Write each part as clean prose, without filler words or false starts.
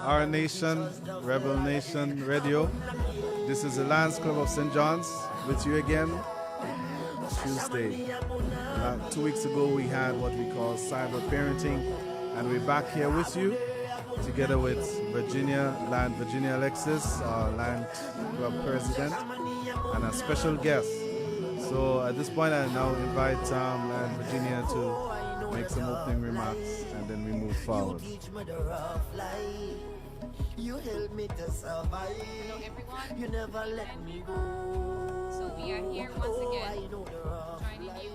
Our Nation, Rebel Nation Radio. This is the Lions Club of St. John's with you again Tuesday. 2 weeks ago we had what we call cyber parenting, and we're back here with you together with Virginia Alexis, our Lions Club president, and a special guest. So at this point I now invite Lion Virginia to make some opening remarks, and then we move forward. You help me to survive. Hello everyone. You never let me go. So we are here once again, joining you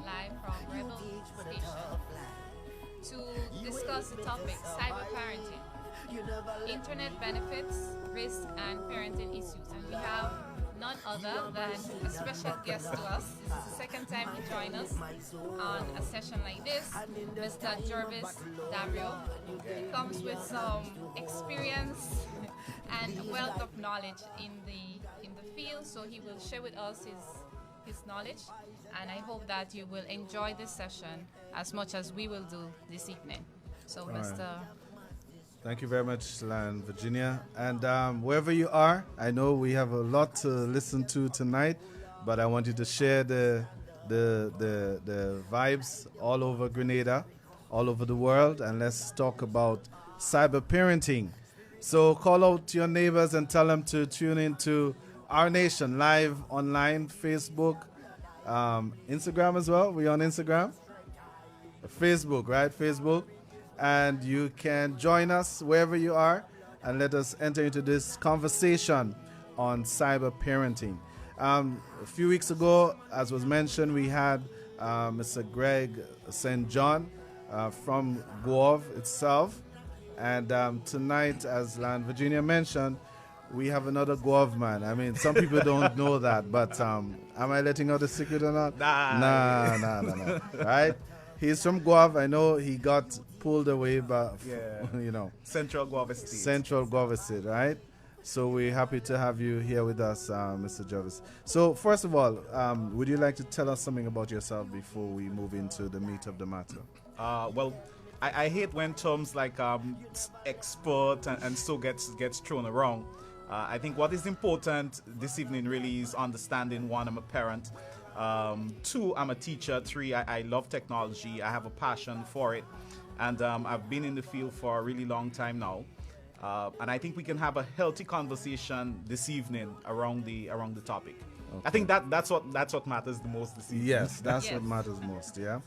live from Rebel Station to discuss the topic cyber parenting, internet benefits, risk, and parenting issues. And we have none other than a special guest to us. This is the second time he joined us on a session like this, Mr. Jervis Dabreo. He comes with some experience and a wealth of knowledge in the field, so he will share with us his knowledge, and I hope that you will enjoy this session as much as we will do this evening. So, Mr. Thank you very much, Lion Virginia. And wherever you are, I know we have a lot to listen to tonight, but I want you to share the vibes all over Grenada, all over the world, and let's talk about cyber parenting. So call out to your neighbors and tell them to tune into Our Nation live online, Facebook, Instagram as well. We're on Instagram, Facebook, right? Facebook. And you can join us wherever you are and let us enter into this conversation on cyber parenting. A few weeks ago, as was mentioned, we had Mr. Greg St. John from Guave itself. And tonight, as Lion Virginia mentioned, we have another Guave man. I mean, some people don't know that, but am I letting out the secret or not? Nah. Right? He's from Guave. I know he got pulled away by, Central Guave State. Central Guave State, right? So we're happy to have you here with us, Mr. Jervis. So first of all, would you like to tell us something about yourself before we move into the meat of the matter? Well, I hate when terms like expert and so gets thrown around. I think what is important this evening really is understanding, one, I'm a parent. 2, I'm a teacher. 3, I love technology. I have a passion for it. And I've been in the field for a really long time now. And I think we can have a healthy conversation this evening around the topic. Okay. I think that's what matters the most this evening. Yes, that's what matters most, yeah.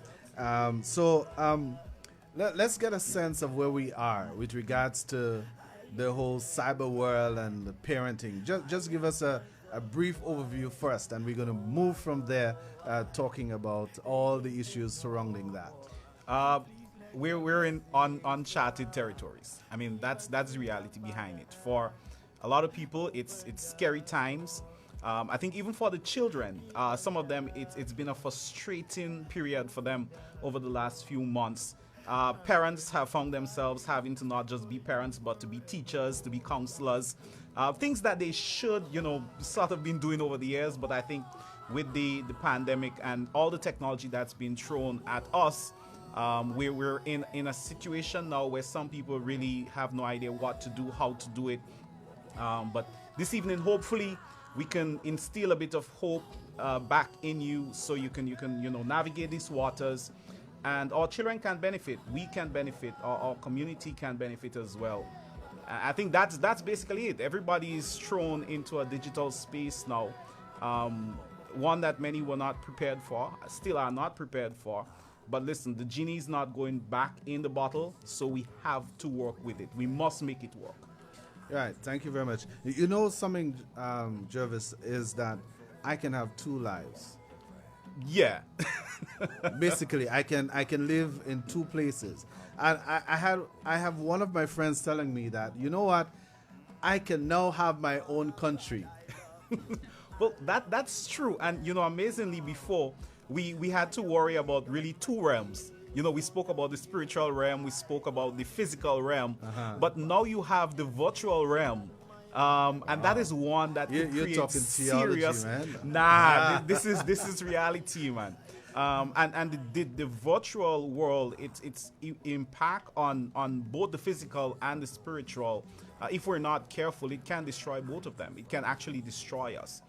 Let's get a sense of where we are with regards to the whole cyber world and the parenting. Just give us a brief overview first, and we're going to move from there, talking about all the issues surrounding that. We're in uncharted territories. I mean, that's the reality behind it. For a lot of people, it's scary times. I think even for the children, some of them, it's been a frustrating period for them over the last few months. Parents have found themselves having to not just be parents, but to be teachers, to be counselors. Things that they should, sort of been doing over the years. But I think with the pandemic and all the technology that's been thrown at us, we're in a situation now where some people really have no idea what to do, how to do it. But this evening, hopefully, we can instill a bit of hope back in you, so you can navigate these waters, and our children can benefit. We can benefit. Our community can benefit as well. I think that's basically it. Everybody is thrown into a digital space now, one that many were not prepared for, still are not prepared for. But listen, the genie is not going back in the bottle, so we have to work with it. We must make it work. Right. Thank you very much. You know something, Jervis, is that I can have 2 lives. Yeah. Basically, I can live in 2 places. And I have one of my friends telling me that, you know what, I can now have my own country. Well, that's true. And amazingly, before we had to worry about really 2 realms. We spoke about the spiritual realm, we spoke about the physical realm, but now you have the virtual realm. And that is one that you're creates talking theology, serious. man. Nah, this is reality, man. And the virtual world, its impact on both the physical and the spiritual, if we're not careful, it can destroy both of them. It can actually destroy us.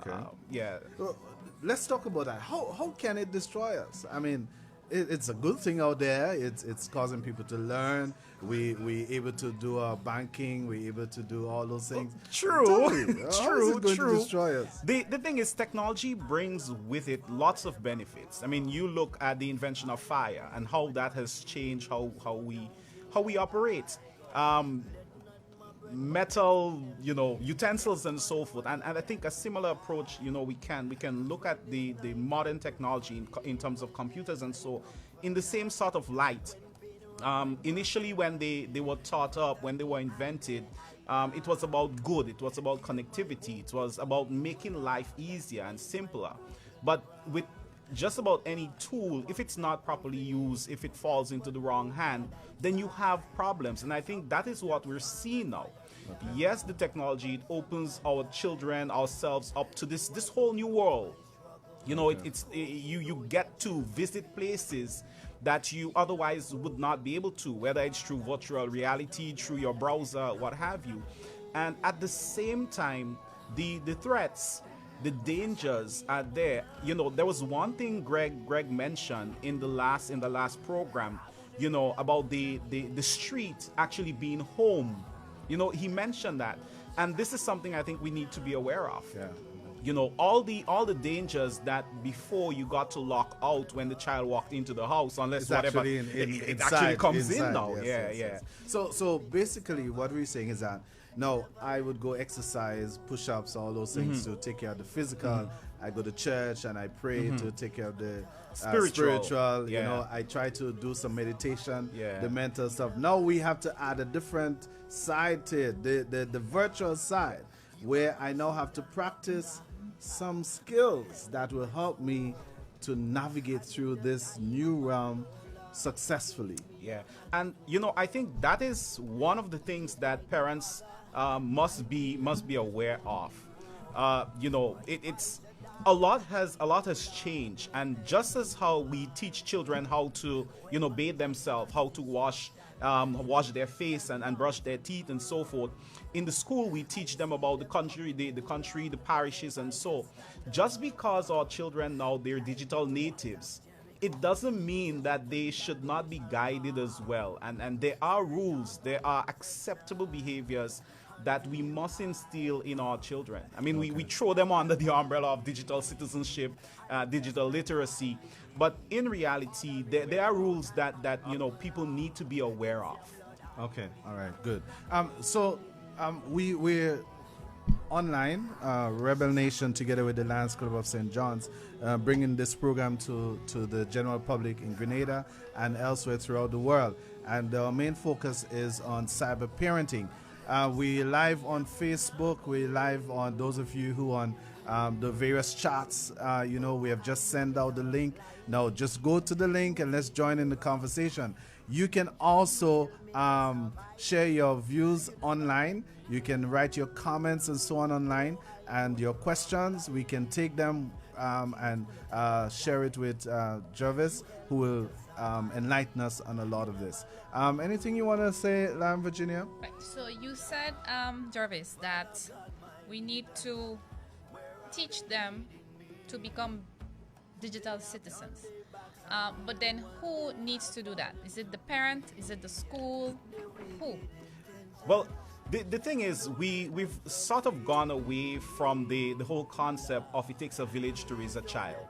Okay. Yeah. Well, let's talk about that. How can it destroy us? I mean, it's a good thing out there. It's causing people to learn. We able to do our banking. We able to do all those things. True. Tell me, how is True. it going True. to destroy us? The thing is, technology brings with it lots of benefits. I mean, you look at the invention of fire and how that has changed how we operate. Metal, utensils and so forth. And I think a similar approach, we can look at the modern technology in terms of computers and so in the same sort of light. Initially, when they were thought up, when they were invented, it was about good. It was about connectivity. It was about making life easier and simpler. But with just about any tool, if it's not properly used, if it falls into the wrong hand, then you have problems. And I think that is what we're seeing now. Okay. Yes, the technology, it opens our children, ourselves up to this whole new world. You get to visit places that you otherwise would not be able to, whether it's through virtual reality, through your browser, what have you. And at the same time, the threats, the dangers are there. There was one thing Greg mentioned in the last program, about the street actually being home. He mentioned that, and this is something I think we need to be aware of. Yeah. All the dangers that before you got to lock out when the child walked into the house, unless It's whatever actually it actually comes in now. Yes, Yeah. So basically, what we're saying is that no, I would go exercise, push-ups, all those things to take care of the physical. I go to church and I pray to take care of the spiritual. Yeah. I try to do some meditation, Yeah. the mental stuff. Now we have to add a different side to it, the virtual side, where I now have to practice some skills that will help me to navigate through this new realm successfully. Yeah, and I think that is one of the things that parents must be aware of. It's a lot has changed, and just as how we teach children how to bathe themselves, how to wash their face and brush their teeth and so forth. In the school, we teach them about the country, the parishes, and so. Just because our children now they're digital natives, it doesn't mean that they should not be guided as well. And there are rules, there are acceptable behaviors that we must instill in our children. I mean, we throw them under the umbrella of digital citizenship, digital literacy, but in reality, there are rules that people need to be aware of. Okay, all right, good. We're online, Rebel Nation, together with the Lions Club of St. John's, bringing this program to the general public in Grenada and elsewhere throughout the world. And our main focus is on cyber parenting. We live on Facebook. We live on those of you who on the various chats. We have just sent out the link. Now just go to the link and let's join in the conversation. You can also share your views online. You can write your comments and so on online, and your questions. We can take them and share it with Jervis, who will enlighten us on a lot of this. Anything you want to say, Virginia? Right. So you said, Jervis, that we need to teach them to become digital citizens. But then who needs to do that? Is it the parent? Is it the school? Who? Well, the thing is, we've sort of gone away from the whole concept of it takes a village to raise a child.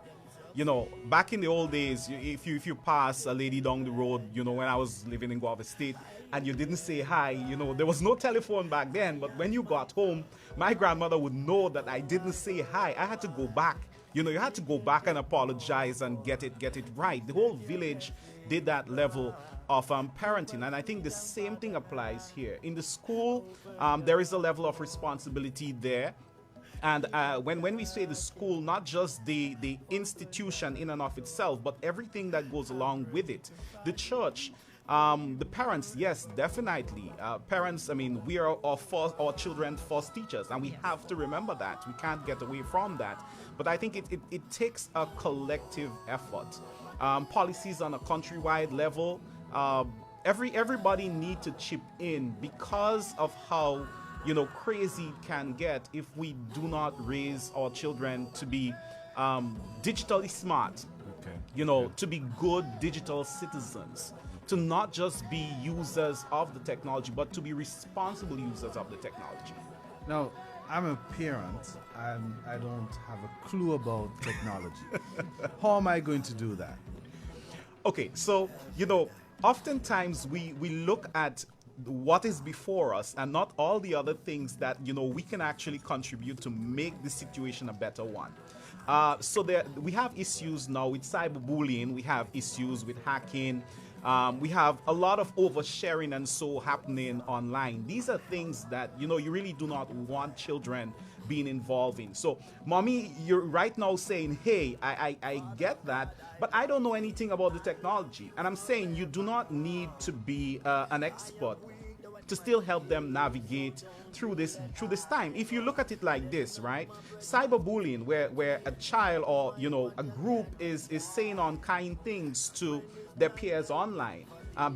Back in the old days, if you pass a lady down the road, when I was living in Guava State, and you didn't say hi, there was no telephone back then, but when you got home, my grandmother would know that I didn't say hi. I had to go back. You had to go back and apologize and get it right. The whole village did that level of parenting, and I think the same thing applies here. In the school, there is a level of responsibility there. And when we say the school, not just the institution in and of itself, but everything that goes along with it. The church, The parents, yes, definitely. Parents, I mean, we are our children's first teachers, and we have to remember that. We can't get away from that. But I think it takes a collective effort. Policies on a countrywide level, everybody need to chip in because of how crazy it can get if we do not raise our children to be digitally smart. To be good digital citizens, to not just be users of the technology, but to be responsible users of the technology. Now, I'm a parent and I don't have a clue about technology. How am I going to do that? Okay, so, oftentimes we look at what is before us and not all the other things that, we can actually contribute to make the situation a better one. So we have issues now with cyberbullying, we have issues with hacking, we have a lot of oversharing and so happening online. These are things that, you really do not want children being involved in. So, mommy, you're right now saying, hey, I get that, but I don't know anything about the technology. And I'm saying you do not need to be an expert to still help them navigate through this time. If you look at it like this, right? Cyberbullying, where a child or a group is saying unkind things to their peers online,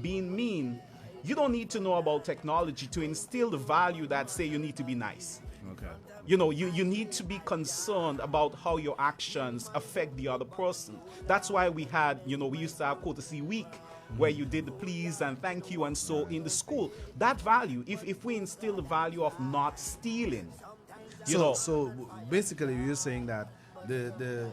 being mean. You don't need to know about technology to instill the value that say you need to be nice. Okay. You need to be concerned about how your actions affect the other person. That's why we used to have courtesy week, where you did the please and thank you and so in the school. That value, if we instill the value of not stealing, So basically you're saying that the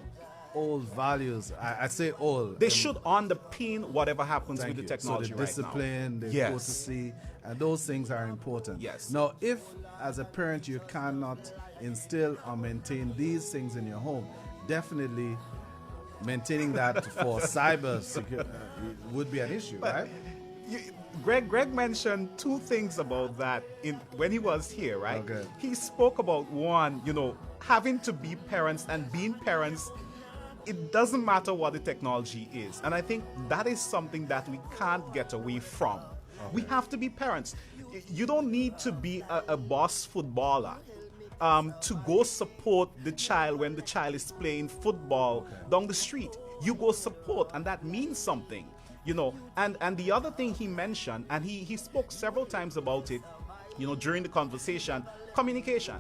old values, I say old, they should underpin whatever happens thank with the you. technology So the discipline, the Yes. courtesy, and those things are important. Yes. Now, if as a parent you cannot instill or maintain these things in your home, definitely maintaining that for cyber security would be an issue, right? Greg mentioned two things about that when he was here, right? Okay. He spoke about one, having to be parents and being parents. It doesn't matter what the technology is. And I think that is something that we can't get away from. We have to be parents. You don't need to be a boss footballer to go support the child when the child is playing football down the street. You go support, and that means something. And the other thing he mentioned, and he spoke several times about it, during the conversation, communication.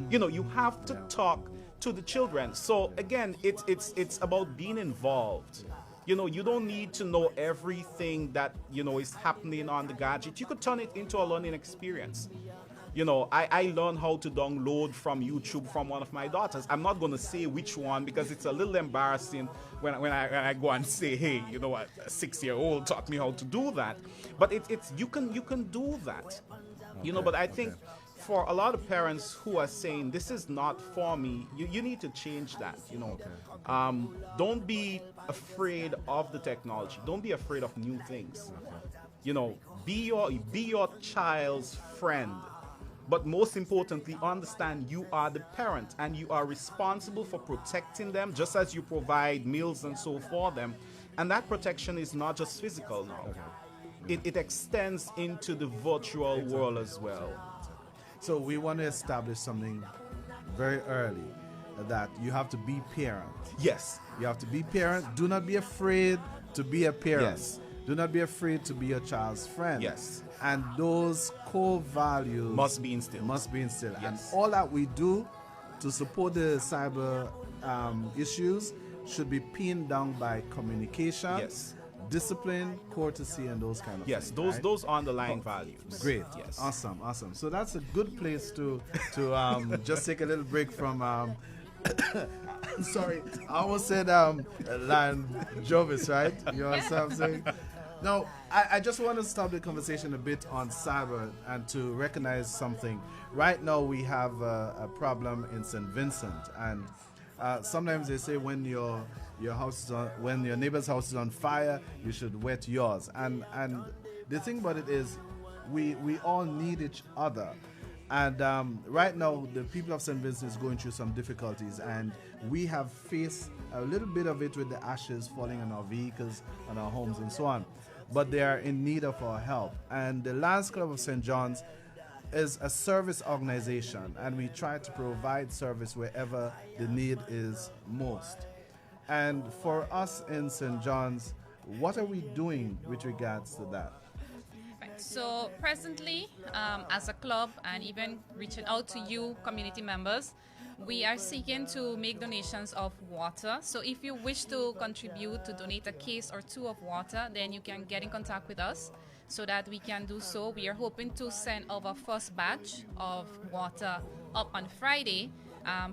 You have to talk to the children. So again, it's about being involved. You don't need to know everything that is happening on the gadget. You could turn it into a learning experience. I learned how to download from YouTube from one of my daughters. I'm not going to say which one because it's a little embarrassing when I go and say, hey, a 6-year-old taught me how to do that. But you can do that. But I think for a lot of parents who are saying this is not for me, you need to change that. Don't be afraid of the technology. Don't be afraid of new things. Be your child's friend. But most importantly, understand you are the parent and you are responsible for protecting them just as you provide meals and so for them. And that protection is not just physical now. It extends into the virtual world as well. So we want to establish something very early, that you have to be parent. Yes. You have to be parent. Do not be afraid to be a parent. Yes. Do not be afraid to be your child's friend. Yes. And those core values Must be instilled. Yes. And Yes. all that we do to support the cyber issues should be pinned down by communication, Yes. discipline, courtesy, and those kind of Yes, things. Right? those underlying values. Great. Yes. Awesome. So that's a good place to just take a little break from sorry, I almost said Jervis, right? You understand what I'm saying? Now, I just want to start the conversation a bit on cyber and to recognize something. Right now, we have a problem in St. Vincent, and sometimes they say when your house is when your neighbor's house is on fire, you should wet yours. And the thing about it is, we all need each other. And right now, the people of St. Vincent is going through some difficulties, and we have faced a little bit of it with the ashes falling on our vehicles, on our homes, and so on. but they are in need of our help. And the Lions Club of St. John's is a service organization, and we try to provide service wherever the need is most. And for us in St. John's, what are we doing with regards to that? Right. So presently, as a club and even reaching out to you community members, we are seeking to make donations of water. So if you wish to contribute to donate a case or two of water, then you can get in contact with us so that we can do so. We are hoping to send our first batch of water up on Friday,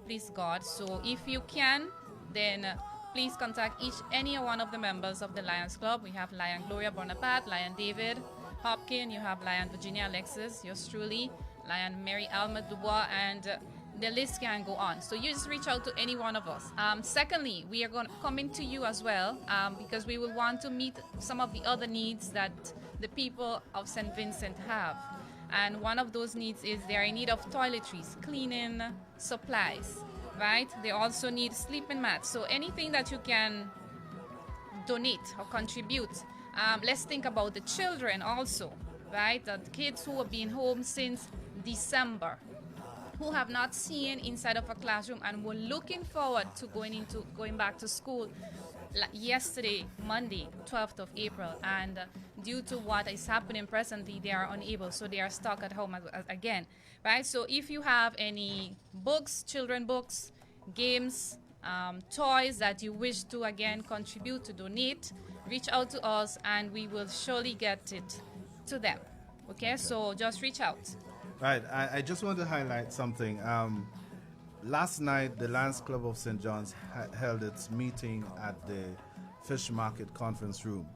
please God. So if you can, then please contact any one of the members of the Lions Club. We have Lion Gloria Bonaparte, Lion David Hopkin, you have Lion Virginia Alexis, yours truly, Lion Mary Alma Dubois, and the list can go on. So you just reach out to any one of us. Secondly, we are coming to you as well because we will want to meet some of the other needs that the people of St. Vincent have. And one of those needs is they are in need of toiletries, cleaning supplies, right? They also need sleeping mats. So anything that you can donate or contribute. Let's think about the children also, right? The kids who have been home since December, who have not seen inside of a classroom and were looking forward to going back to school yesterday, Monday, 12th of April, and due to what is happening presently, they are unable, so they are stuck at home again, right? So if you have any books, children books, games, toys that you wish to again contribute to donate, reach out to us and we will surely get it to them. Okay. So just reach out. Right. I just want to highlight something. Last night, the Lions Club of St. John's held its meeting at the Fish Market Conference Room.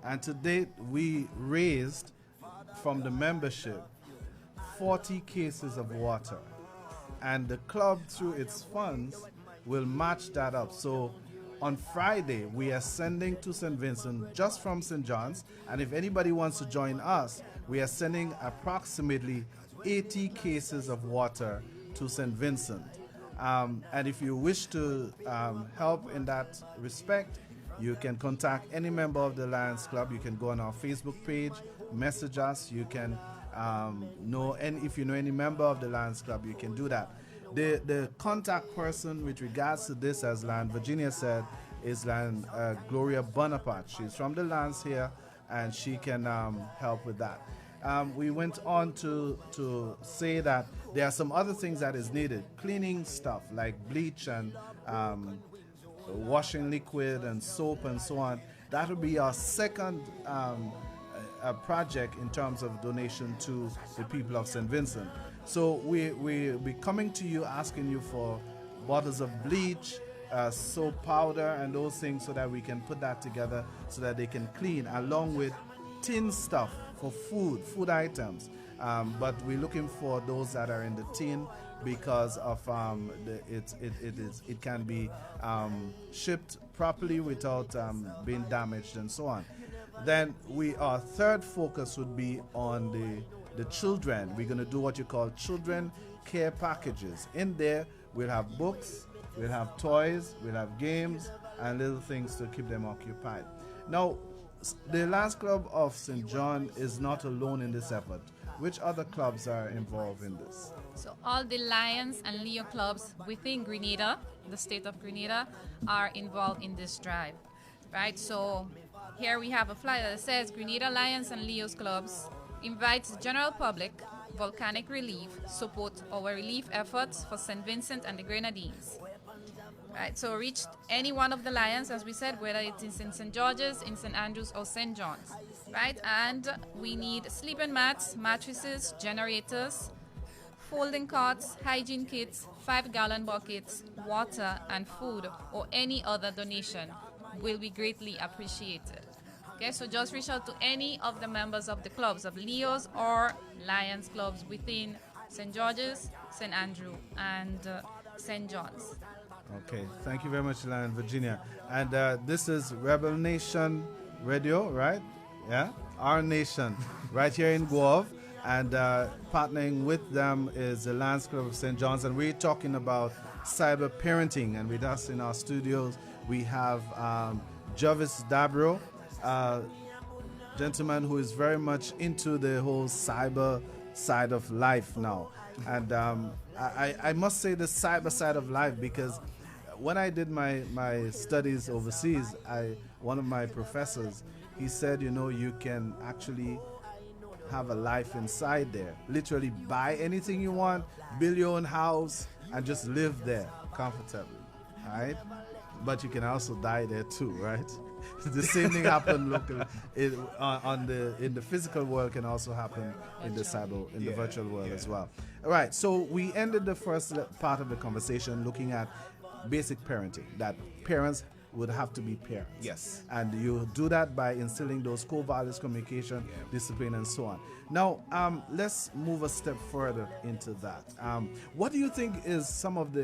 And to date, we raised from the membership 40 cases of water. And the club, through its funds, will match that up. So on Friday, we are sending to St. Vincent just from St. John's. And if anybody wants to join us, we are sending approximately 80 cases of water to St. Vincent. And if you wish to help in that respect, you can contact any member of the Lions Club. You can go on our Facebook page, message us. You can if you know any member of the Lions Club, you can do that. The contact person with regards to this, as Lion Virginia said, is Lion Gloria Bonaparte. She's from the Lions here, and she can help with that. We went on to say that there are some other things that is needed. Cleaning stuff like bleach and washing liquid and soap and so on. That will be our second project in terms of donation to the people of St. Vincent. So we'll be coming to you asking you for bottles of bleach, soap powder and those things so that we can put that together so that they can clean, along with tin stuff for food items. But we're looking for those that are in the tin because of it can be shipped properly without being damaged and so on. Then our third focus would be on the children. We're going to do what you call children care packages. In there, we'll have books, we'll have toys, we'll have games, and little things to keep them occupied. Now, the Lions Club of St. John is not alone in this effort. Which other clubs are involved in this? So all the Lions and Leo clubs within Grenada, the state of Grenada, are involved in this drive, right? So here we have a flyer that says Grenada Lions and Leos clubs invites the general public, volcanic relief, support our relief efforts for St. Vincent and the Grenadines. Right, so reach any one of the Lions, as we said, whether it's in St. George's, in St. Andrews, or St. John's. Right, and we need sleeping mats, mattresses, generators, folding cots, hygiene kits, 5-gallon buckets, water, and food, or any other donation will be greatly appreciated. Okay, so just reach out to any of the members of the clubs of Leo's or Lions clubs within St. George's, St. Andrew, and St. John's. Okay, thank you very much, Lion Virginia. And this is Rebel Nation Radio, right? Yeah, Our Nation, right here in Guelph. And partnering with them is the Lions Club of St. John's. And we're talking about cyber parenting. And with us in our studios, we have Jervis Dabreo, gentleman who is very much into the whole cyber side of life now. And I must say the cyber side of life, because when I did my studies overseas, one of my professors, he said, you can actually have a life inside there. Literally buy anything you want, build your own house, and just live there comfortably. Right? But you can also die there too, right? The same thing happened locally in the physical world can also happen in the the virtual world as well. All right, so we ended the first part of the conversation looking at basic parenting, that parents would have to be parents. Yes. And you do that by instilling those core values, communication, discipline, and so on. Now, let's move a step further into that. What do you think is some of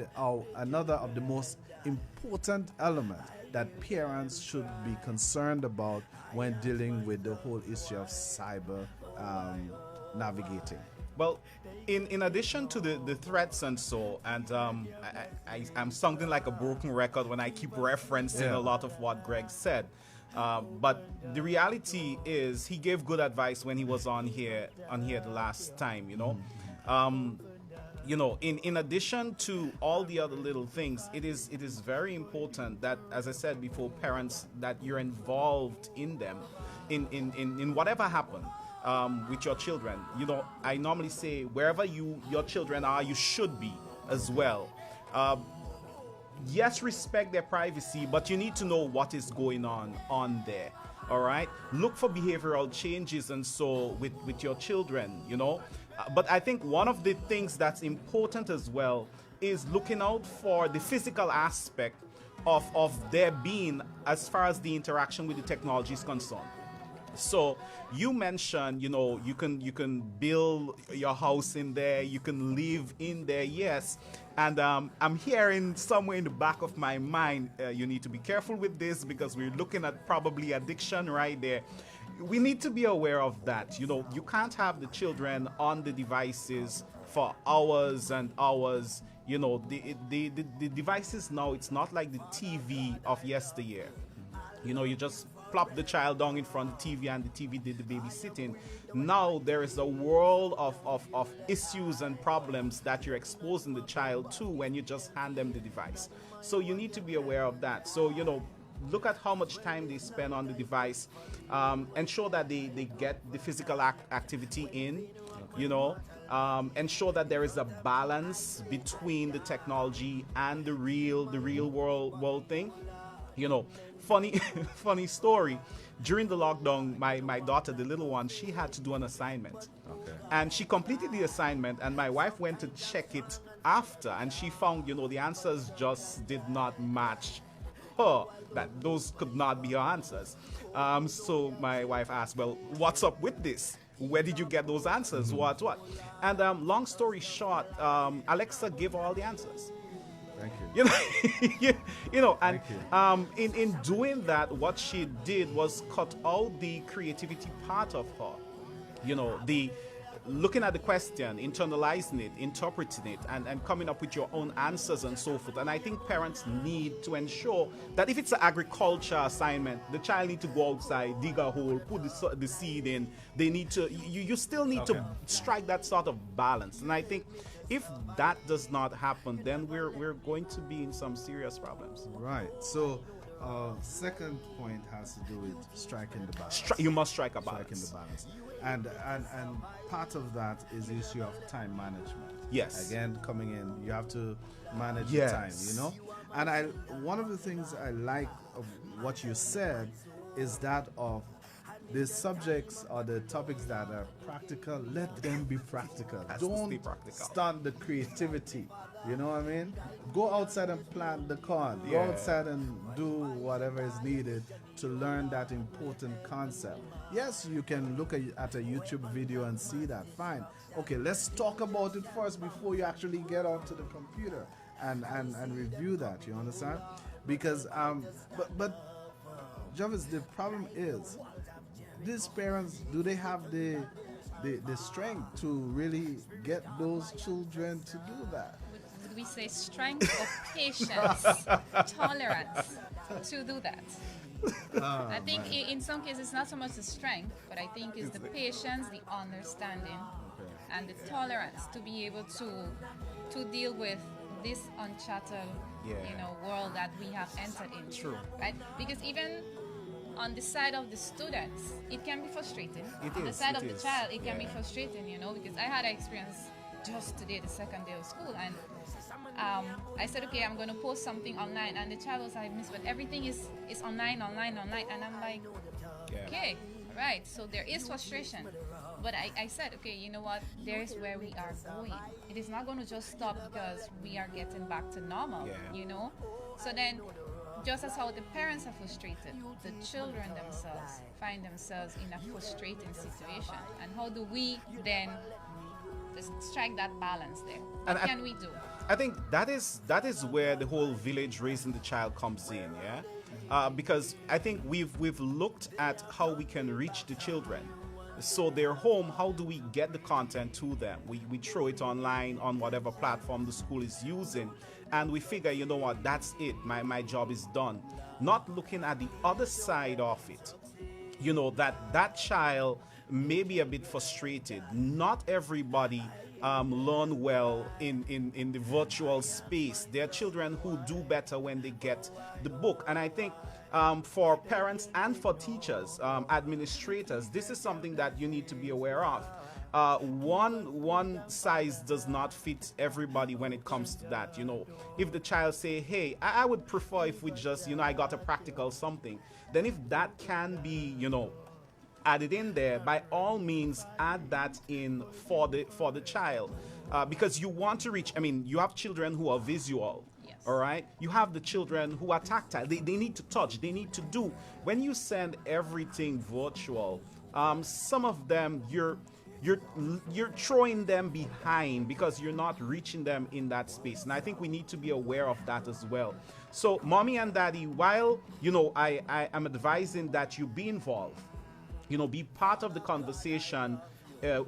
another of the most important element that parents should be concerned about when dealing with the whole issue of cyber navigating? Well, in addition to the threats and so, and I'm sounding like a broken record when I keep referencing a lot of what Greg said. But the reality is, he gave good advice when he was on here the last time. In addition to all the other little things, it is very important that, as I said before, parents, that you're involved in them, in whatever happened. With your children, I normally say wherever your children are, you should be as well. Yes, respect their privacy, but you need to know what is going on there. All right, look for behavioral changes and so with your children. But I think one of the things that's important as well is looking out for the physical aspect of their being as far as the interaction with the technology is concerned. So you mentioned, you can build your house in there, you can live in there, yes. And I'm hearing somewhere in the back of my mind, you need to be careful with this because we're looking at probably addiction right there. We need to be aware of that. You can't have the children on the devices for hours and hours. The devices now, it's not like the TV of yesteryear. You just plop the child down in front of the TV and the TV did the babysitting. Now there is a world of issues and problems that you're exposing the child to when you just hand them the device. So you need to be aware of that. So, look at how much time they spend on the device. Ensure that they get the physical activity in, ensure that there is a balance between the technology and the real world thing. Funny story. During the lockdown, my daughter, the little one, she had to do an assignment. Okay. And she completed the assignment, and my wife went to check it after, and she found, the answers just did not match her, that those could not be her answers. So my wife asked, well, what's up with this? Where did you get those answers? Mm-hmm. What? And long story short, Alexa gave all the answers. Thank you. And in doing that, what she did was cut out the creativity part of her. The looking at the question, internalizing it, interpreting it, and coming up with your own answers and so forth. And I think parents need to ensure that if it's an agriculture assignment, the child need to go outside, dig a hole, put the seed in. They need to. You still need to strike that sort of balance. And I think if that does not happen, then we're going to be in some serious problems. Right. So, second point has to do with striking the balance. You must strike a balance. Striking the balance. And part of that is the issue of time management. Yes. Again, coming in, you have to manage the time, And one of the things I like of what you said is that of the subjects or the topics that are practical, let them be practical. Don't stunt the creativity. You know what I mean? Go outside and plant the corn. Go outside and do whatever is needed to learn that important concept. Yes, you can look at a YouTube video and see that. Fine. Okay, let's talk about it first before you actually get onto the computer and review that. You understand? Because but Jervis, the problem is, these parents, do they have the strength to really get those children to do that? would we say, strength or patience, tolerance to do that. I think in some cases it's not so much the strength, but I think it's the patience, the understanding, and the tolerance to be able to deal with this uncharted, world that we have entered into. True. Right? Because even on the side of the students, it can be frustrating. On the side of the child, it can be frustrating, because I had an experience just today, the second day of school, and I said, okay, I'm going to post something online, and the child was like, Miss, but everything is online, and I'm like, okay, all right, so there is frustration, but I said, okay, you know what, there's where we are going. It is not going to just stop because we are getting back to normal, so then just as how the parents are frustrated, the children themselves find themselves in a frustrating situation, and how do we then just strike that balance there? What can we do? I think that is where the whole village raising the child comes in, because I think we've looked at how we can reach the children. So they're home, how do we get the content to them? We throw it online on whatever platform the school is using, and we figure, you know what, that's it, my job is done. Not looking at the other side of it, that child may be a bit frustrated. Not everybody learn well in the virtual space. There are children who do better when they get the book. And I think for parents and for teachers, administrators, this is something that you need to be aware of. One size does not fit everybody when it comes to that. If the child say, hey, I would prefer if we just, I got a practical something, then if that can be, added in there, by all means add that in for the child, because you want to reach, you have children who are visual. Yes. All right, you have the children who are tactile. They need to touch, they need to do. When you send everything virtual, some of them you're throwing them behind because you're not reaching them in that space. And I think we need to be aware of that as well. So mommy and daddy, while I am advising that you be involved, be part of the conversation,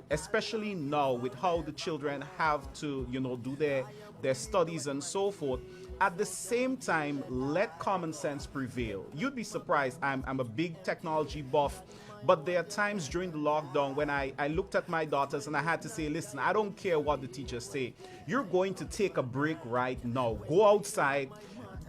especially now with how the children have to, do their studies and so forth. At the same time, let common sense prevail. You'd be surprised. I'm a big technology buff, but there are times during the lockdown when I looked at my daughters and I had to say, listen, I don't care what the teachers say. You're going to take a break right now. Go outside,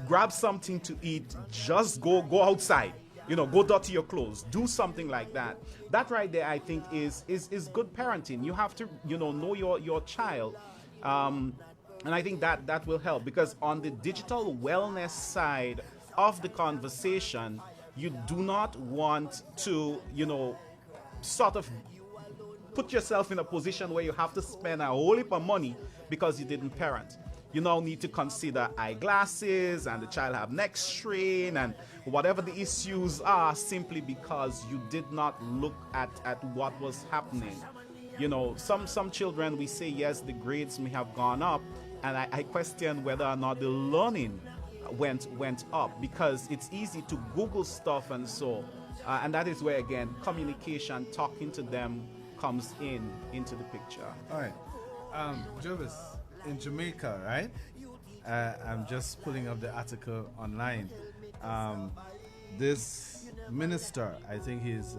grab something to eat, just go outside. Go dirty your clothes, do something like that. That right there, I think, is good parenting. You have to, know your child. And I think that will help, because on the digital wellness side of the conversation, you do not want to, sort of put yourself in a position where you have to spend a whole heap of money because you didn't parent. You now need to consider eyeglasses, and the child have neck strain and whatever the issues are, simply because you did not look at what was happening. Some children, we say, yes, the grades may have gone up, and I question whether or not the learning went up, because it's easy to Google stuff and so, and that is where, again, communication, talking to them comes into the picture. All right. Jervis, in Jamaica, right? I'm just pulling up the article online. This minister, I think he's,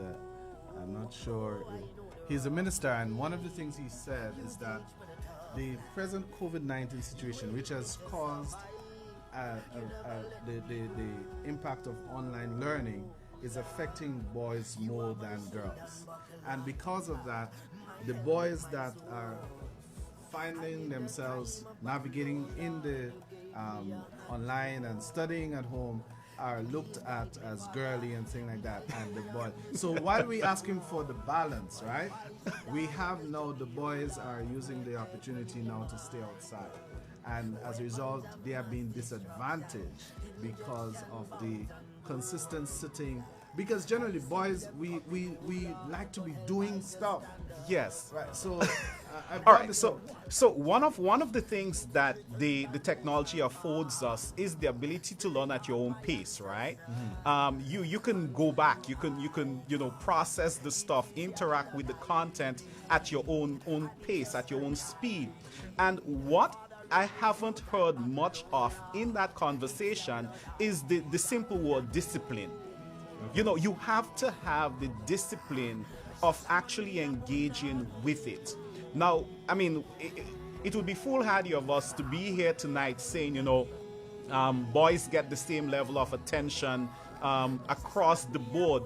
I'm not sure, he's a minister, and one of the things he said is that the present COVID-19 situation, which has caused the impact of online learning, is affecting boys more than girls. And because of that, the boys that are finding themselves navigating in the online and studying at home are looked at as girly and things like that, and the boy. So while we asking for the balance, right, we have now the boys are using the opportunity now to stay outside, and as a result, they are being disadvantaged because of the consistent sitting. Because generally, boys, we like to be doing stuff. Yes. Right. So, all right. So one of the things that the technology affords us is the ability to learn at your own pace, right? Mm-hmm. You can go back. You can process the stuff, interact with the content at your own pace, at your own speed. And what I haven't heard much of in that conversation is the simple word discipline. You know, you have to have the discipline of actually engaging with it. Now, I mean, it would be foolhardy of us to be here tonight saying, you know, boys get the same level of attention across the board.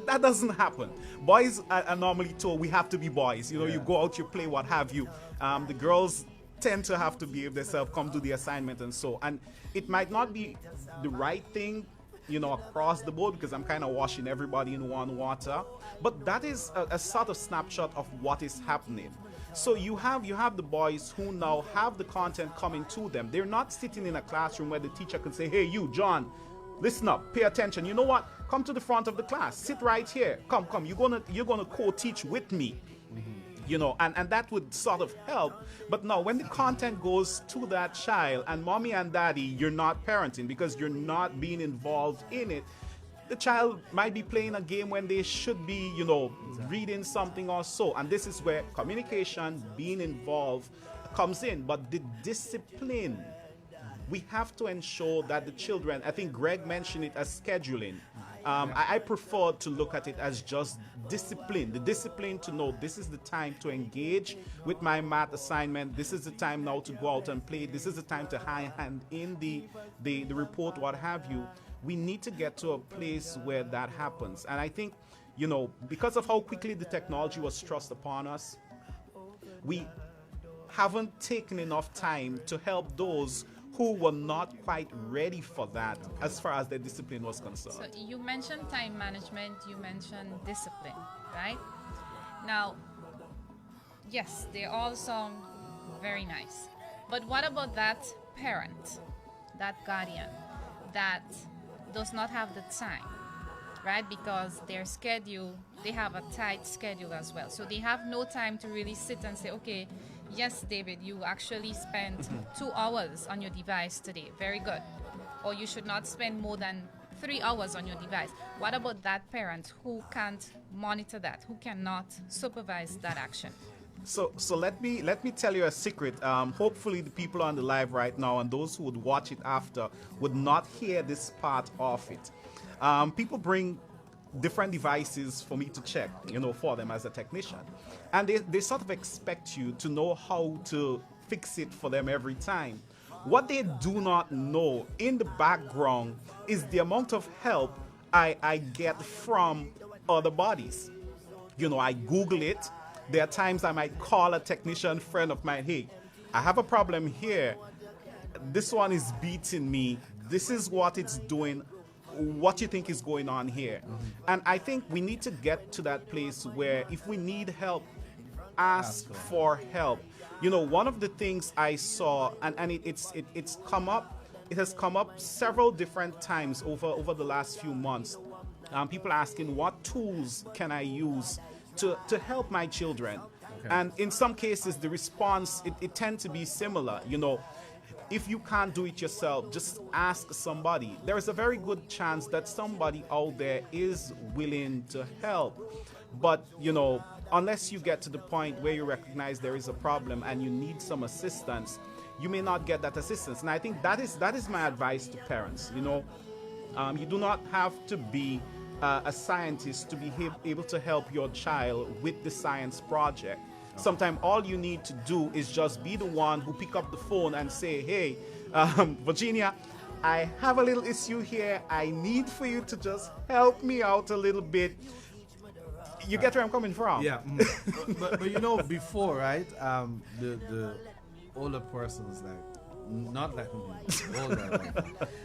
That doesn't happen. Boys are normally told we have to be boys. You know, you go out, you play, what have you. The girls tend to have to behave themselves, come do the assignment and so. And it might not be the right thing, you know, across the board, because I'm kind of washing everybody in one water. But that is a sort of snapshot of what is happening. So you have the boys who now have the content coming to them. They're not sitting in a classroom where the teacher can say, hey, you, John, listen up, pay attention. You know what? Come to the front of the class. Sit right here. Come. You're gonna co-teach with me. You know, and that would sort of help. But now when the content goes to that child and mommy and daddy, you're not parenting because you're not being involved in it. The child might be playing a game when they should be, you know, reading something or so. And this is where communication, being involved, comes in. But the discipline, we have to ensure that the children, I think Greg mentioned it as scheduling. I prefer to look at it as just discipline. The discipline to know this is the time to engage with my math assignment. This is the time now to go out and play. This is the time to hand in the report, what have you. We need to get to a place where that happens. And I think, you know, because of how quickly the technology was thrust upon us, we haven't taken enough time to help those who were not quite ready for that as far as their discipline was concerned. So you mentioned time management, you mentioned discipline, right? Now, yes, they all sound very nice. But what about that parent, that guardian, that does not have the time, right? Because their schedule, they have a tight schedule as well. So they have no time to really sit and say, okay, yes, David, you actually spent 2 hours on your device today. Very good. Or you should not spend more than 3 hours on your device. What about that parent who can't monitor that, who cannot supervise that action? So let me tell you a secret. Hopefully the people on the live right now and those who would watch it after would not hear this part of it. People bring different devices for me to check, you know, for them as a technician. And they sort of expect you to know how to fix it for them every time. What they do not know in the background is the amount of help I get from other bodies. You know, I Google it. There are times I might call a technician friend of mine, hey, I have a problem here. This one is beating me. This is what it's doing. What you think is going on here? And I think we need to get to that place where if we need help, ask for help. You know, one of the things I saw, and it's come up, it has come up several different times over the last few months. People asking, what tools can I use to help my children? Okay. And in some cases, the response, it tends to be similar. You know, if you can't do it yourself, just ask somebody. There is a very good chance that somebody out there is willing to help. But, you know, unless you get to the point where you recognize there is a problem and you need some assistance, you may not get that assistance. And I think that is my advice to parents. You know, you do not have to be a scientist to be able to help your child with the science project. Sometimes all you need to do is just be the one who pick up the phone and say, hey, Virginia, I have a little issue here. I need for you to just help me out a little bit. You get where I'm coming from? Yeah. But you know, before, right, the older persons, like, not like me, older,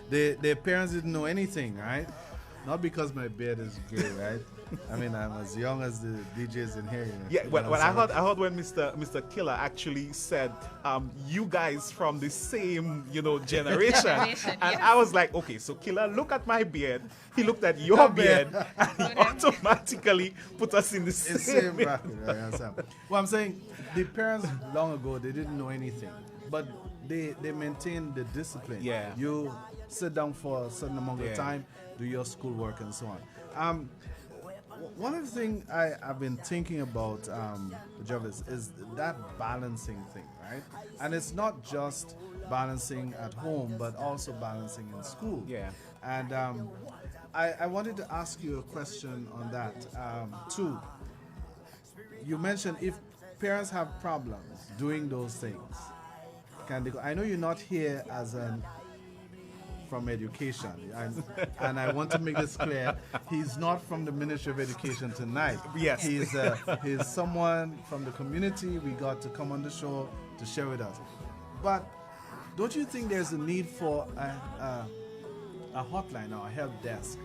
like, their parents didn't know anything, right? Not because my beard is gray, right? I mean, I'm as young as the DJs in here. You know? Yeah, well, I heard when Mr. Killer actually said, you guys from the same, you know, generation. And I was like, okay, so Killer, look at my beard. He looked at your beard, and he automatically put us in the same bracket. Right? Well, I'm saying the parents long ago, they didn't know anything, but they maintained the discipline. Yeah. You sit down for a certain amount of time, do your schoolwork and so on. One of the things I've been thinking about, Jervis, is that balancing thing, right? And it's not just balancing at home, but also balancing in school. Yeah. And I wanted to ask you a question on that, too. You mentioned if parents have problems doing those things, can they go? I know you're not here as an from education, and I want to make this clear. He's not from the Ministry of Education tonight. Yes. He's someone from the community we got to come on the show to share with us. But don't you think there's a need for a hotline or a help desk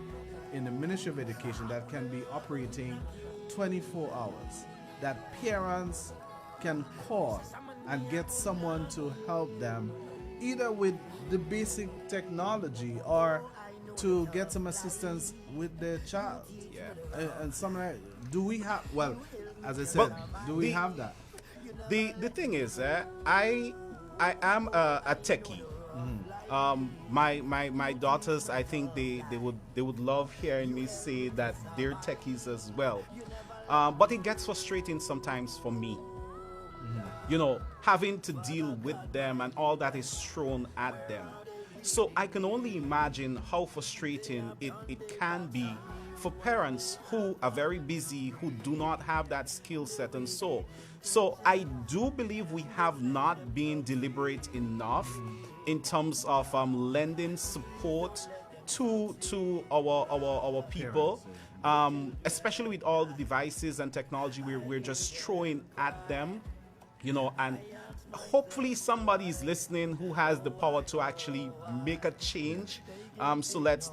in the Ministry of Education that can be operating 24 hours, that parents can call and get someone to help them either with the basic technology or to get some assistance with their child? Yeah. And somewhere, do we have, well, as I said, Well, do we have that? The thing is, I am a techie. My daughters, I think they would love hearing me say that they're techies as well. But it gets frustrating sometimes for me. You know, having to deal with them and all that is thrown at them. So I can only imagine how frustrating it can be for parents who are very busy, who do not have that skill set and so. So I do believe we have not been deliberate enough in terms of lending support to our people. Especially with all the devices and technology we're just throwing at them. You know, and hopefully somebody is listening who has the power to actually make a change. So let's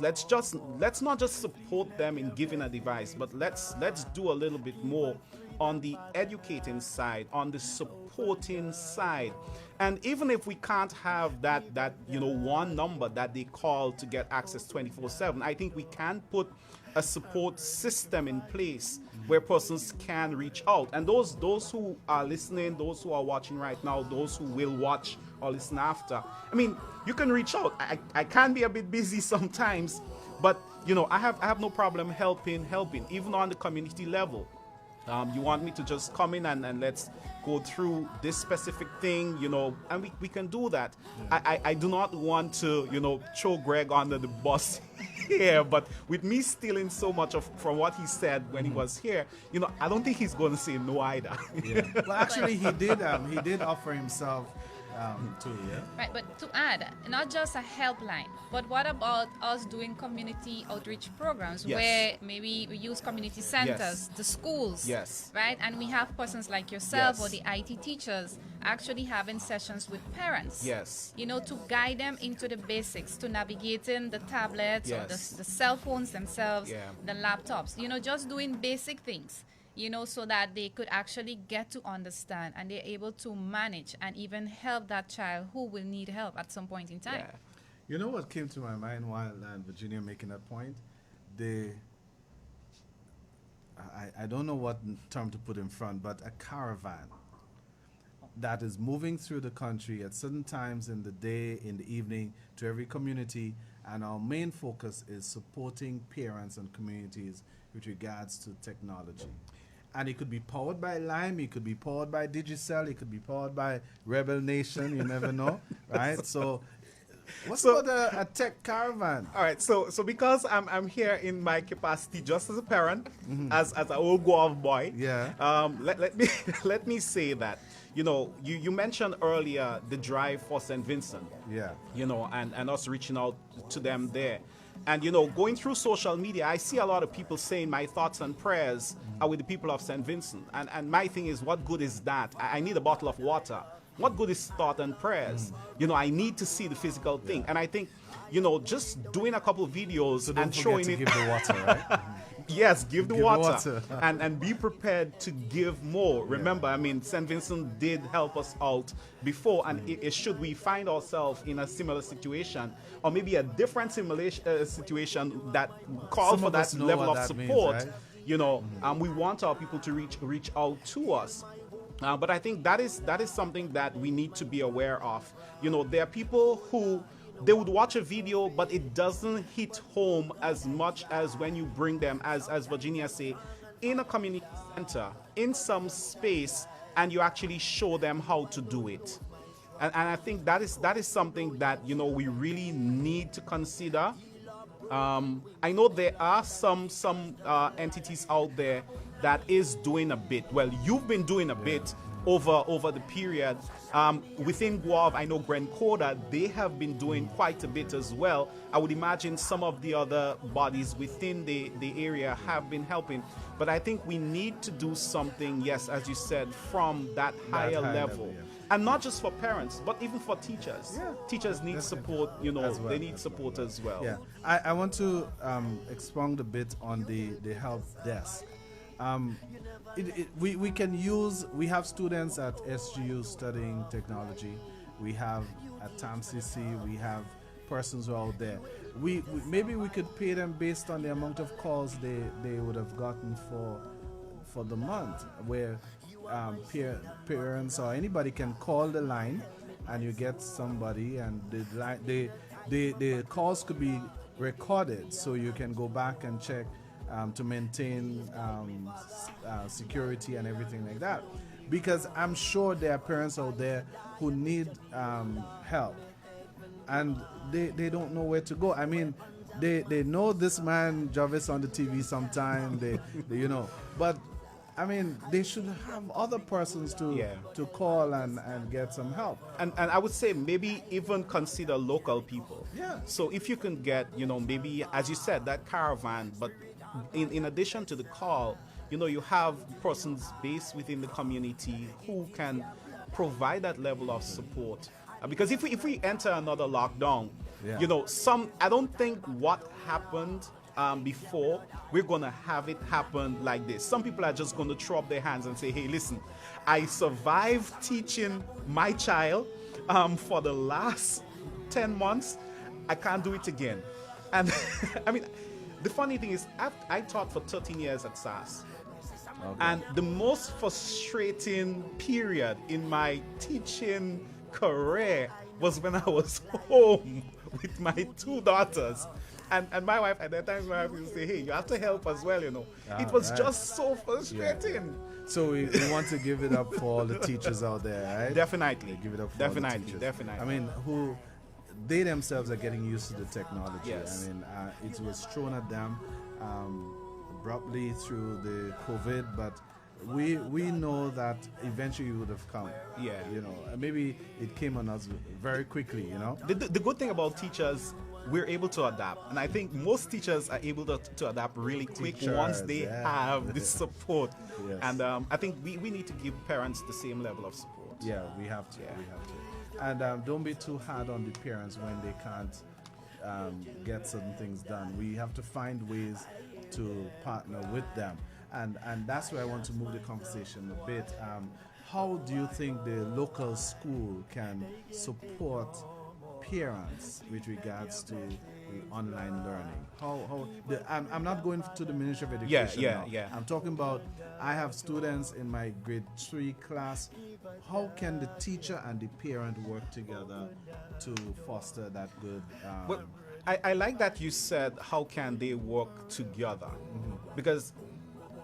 not just support them in giving a device, but let's do a little bit more on the educating side, on the supporting side. And even if we can't have that one number that they call to get access 24/7, I think we can put a support system in place where persons can reach out. And those who are listening, those who are watching right now, those who will watch or listen after, I mean, you can reach out. I can be a bit busy sometimes, but I have no problem helping, even on the community level. You want me to just come in and let's go through this specific thing, and we can do that. I do not want to, throw Greg under the bus here, but with me stealing so much from what he said when he was here, I don't think he's going to say no either. Yeah. Well, actually, he did offer himself too, yeah. Right, but to add, not just a helpline, but what about us doing community outreach programs where maybe we use community centers, the schools, right? And we have persons like yourself or the IT teachers actually having sessions with parents, to guide them into the basics, to navigating the tablets or the cell phones themselves, the laptops, just doing basic things. So that they could actually get to understand and they're able to manage and even help that child who will need help at some point in time. Yeah. You know what came to my mind while Virginia making that point? I don't know what term to put in front, but a caravan that is moving through the country at certain times in the day, in the evening, to every community, and our main focus is supporting parents and communities with regards to technology. And it could be powered by Lime, it could be powered by Digicel, it could be powered by Rebel Nation, you never know, right? So what's about a tech caravan? All right, so because I'm here in my capacity just as a parent, as an old Guava boy, let me say that, you mentioned earlier the drive for St. Vincent, and us reaching out to them there. And, going through social media, I see a lot of people saying my thoughts and prayers are with the people of St. Vincent. And my thing is, what good is that? I need a bottle of water. What good is thought and prayers? I need to see the physical thing. And I think, just doing a couple of videos and showing it. Give the water, right? Yes, give the water. and be prepared to give more. Remember, St. Vincent did help us out before, and should we find ourselves in a similar situation, or maybe a different situation that calls for that level of support, means, right? We want our people to reach out to us. But I think that is something that we need to be aware of. There are people who they would watch a video, but it doesn't hit home as much as when you bring them, as Virginia say, in a community center, in some space, and you actually show them how to do it. And I think that is something that we really need to consider. I know there are some entities out there that is doing a bit. Well, you've been doing a bit over the period. Within Guav, I know Grencoda, they have been doing quite a bit as well. I would imagine some of the other bodies within the area have been helping. But I think we need to do something, yes, as you said, from that higher level. And not just for parents, but even for teachers. Yeah. Teachers need support, they need support as well. Yeah, I want to expound a bit on the help desk. We have students at SGU studying technology. We have at TAMCC, we have persons who are out there. Maybe we could pay them based on the amount of calls they would have gotten for the month, where parents or anybody can call the line and you get somebody, and the calls could be recorded so you can go back and check to maintain security and everything like that. Because I'm sure there are parents out there who need help and they don't know where to go. I mean, they know this man Jervis on the TV sometime, they but I mean, they should have other persons to call and get some help. And I would say maybe even consider local people. Yeah. So if you can get, maybe, as you said, that caravan, but in addition to the call, you have persons based within the community who can provide that level of support. Because if we enter another lockdown, I don't think what happened before, we're going to have it happen like this. Some people are just going to throw up their hands and say, hey, listen, I survived teaching my child for the last 10 months. I can't do it again. And I mean, the funny thing is, I taught for 13 years at SAS. Okay. And the most frustrating period in my teaching career was when I was home with my two daughters. And my wife, at that time, my wife would say, hey, you have to help as well, It was just so frustrating. Yeah. So we want to give it up for all the teachers out there, right? Definitely. Give it up for all the teachers. Definitely. I mean, they themselves are getting used to the technology. Yes. I mean, it was thrown at them abruptly through the COVID, but we know that eventually it would have come. Yeah. Maybe it came on us very quickly, The good thing about teachers, we're able to adapt. And I think most teachers are able to adapt really quick once they have the support. Yes. And I think we need to give parents the same level of support. Yeah, we have to. We have to. And don't be too hard on the parents when they can't get certain things done. We have to find ways to partner with them. And that's where I want to move the conversation a bit. How do you think the local school can support parents with regards to the online learning? I'm not going to the Ministry of Education now. I'm talking about, I have students in my grade 3 class. How can the teacher and the parent work together to foster that good? Well, I like that you said, how can they work together? Mm-hmm. Because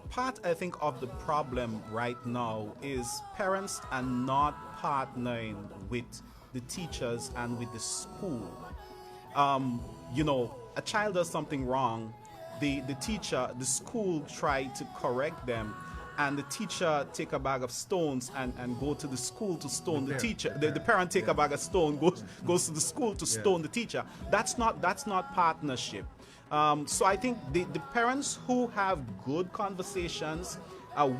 part, I think, of the problem right now is parents are not partnering with the teachers and with the school. A child does something wrong, the teacher, the school try to correct them, and the teacher take a bag of stones and go to the school to stone the teacher. The parent take a bag of stone, goes to the school to stone the teacher. That's not partnership. So I think the parents who have good conversations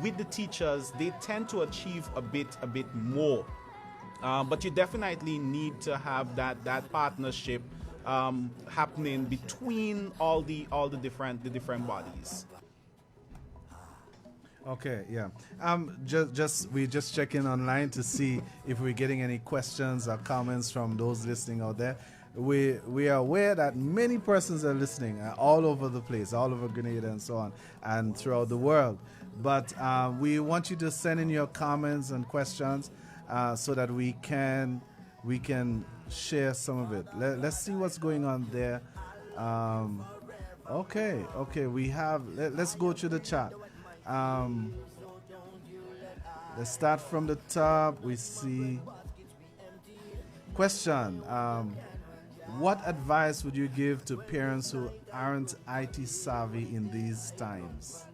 with the teachers, they tend to achieve a bit more. But you definitely need to have that partnership happening between all the different bodies. Okay, yeah. We just checking online to see if we're getting any questions or comments from those listening out there. We are aware that many persons are listening all over the place, all over Grenada and so on, and throughout the world. But we want you to send in your comments and questions so that we can share some of it. Let's see what's going on there. Okay. We have. Let's go to the chat. Um, let's start from the top. We see question. What advice would you give to parents who aren't IT savvy in these times?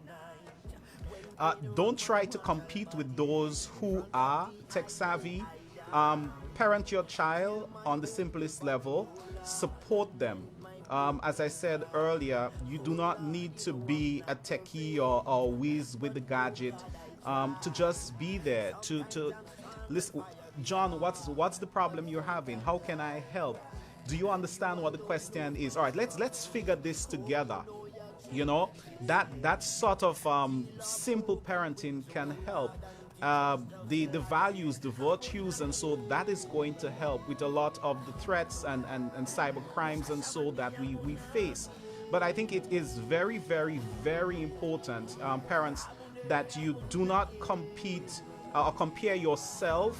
Don't try to compete with those who are tech savvy. Parent your child on the simplest level. Support them. As I said earlier, you do not need to be a techie or whiz with the gadget to just be there. To listen, John, what's the problem you're having? How can I help? Do you understand what the question is? All right, let's figure this together. You know, that sort of simple parenting can help. The values, the virtues, and so that is going to help with a lot of the threats and cyber crimes and so that we face. But I think it is very, very, very important, parents, that you do not compete or compare yourself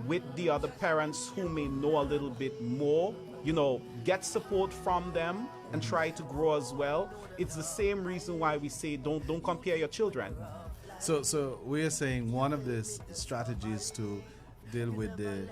with the other parents who may know a little bit more. You know, get support from them and try to grow as well. It's the same reason why we say don't compare your children. So we're saying one of the strategies to deal with the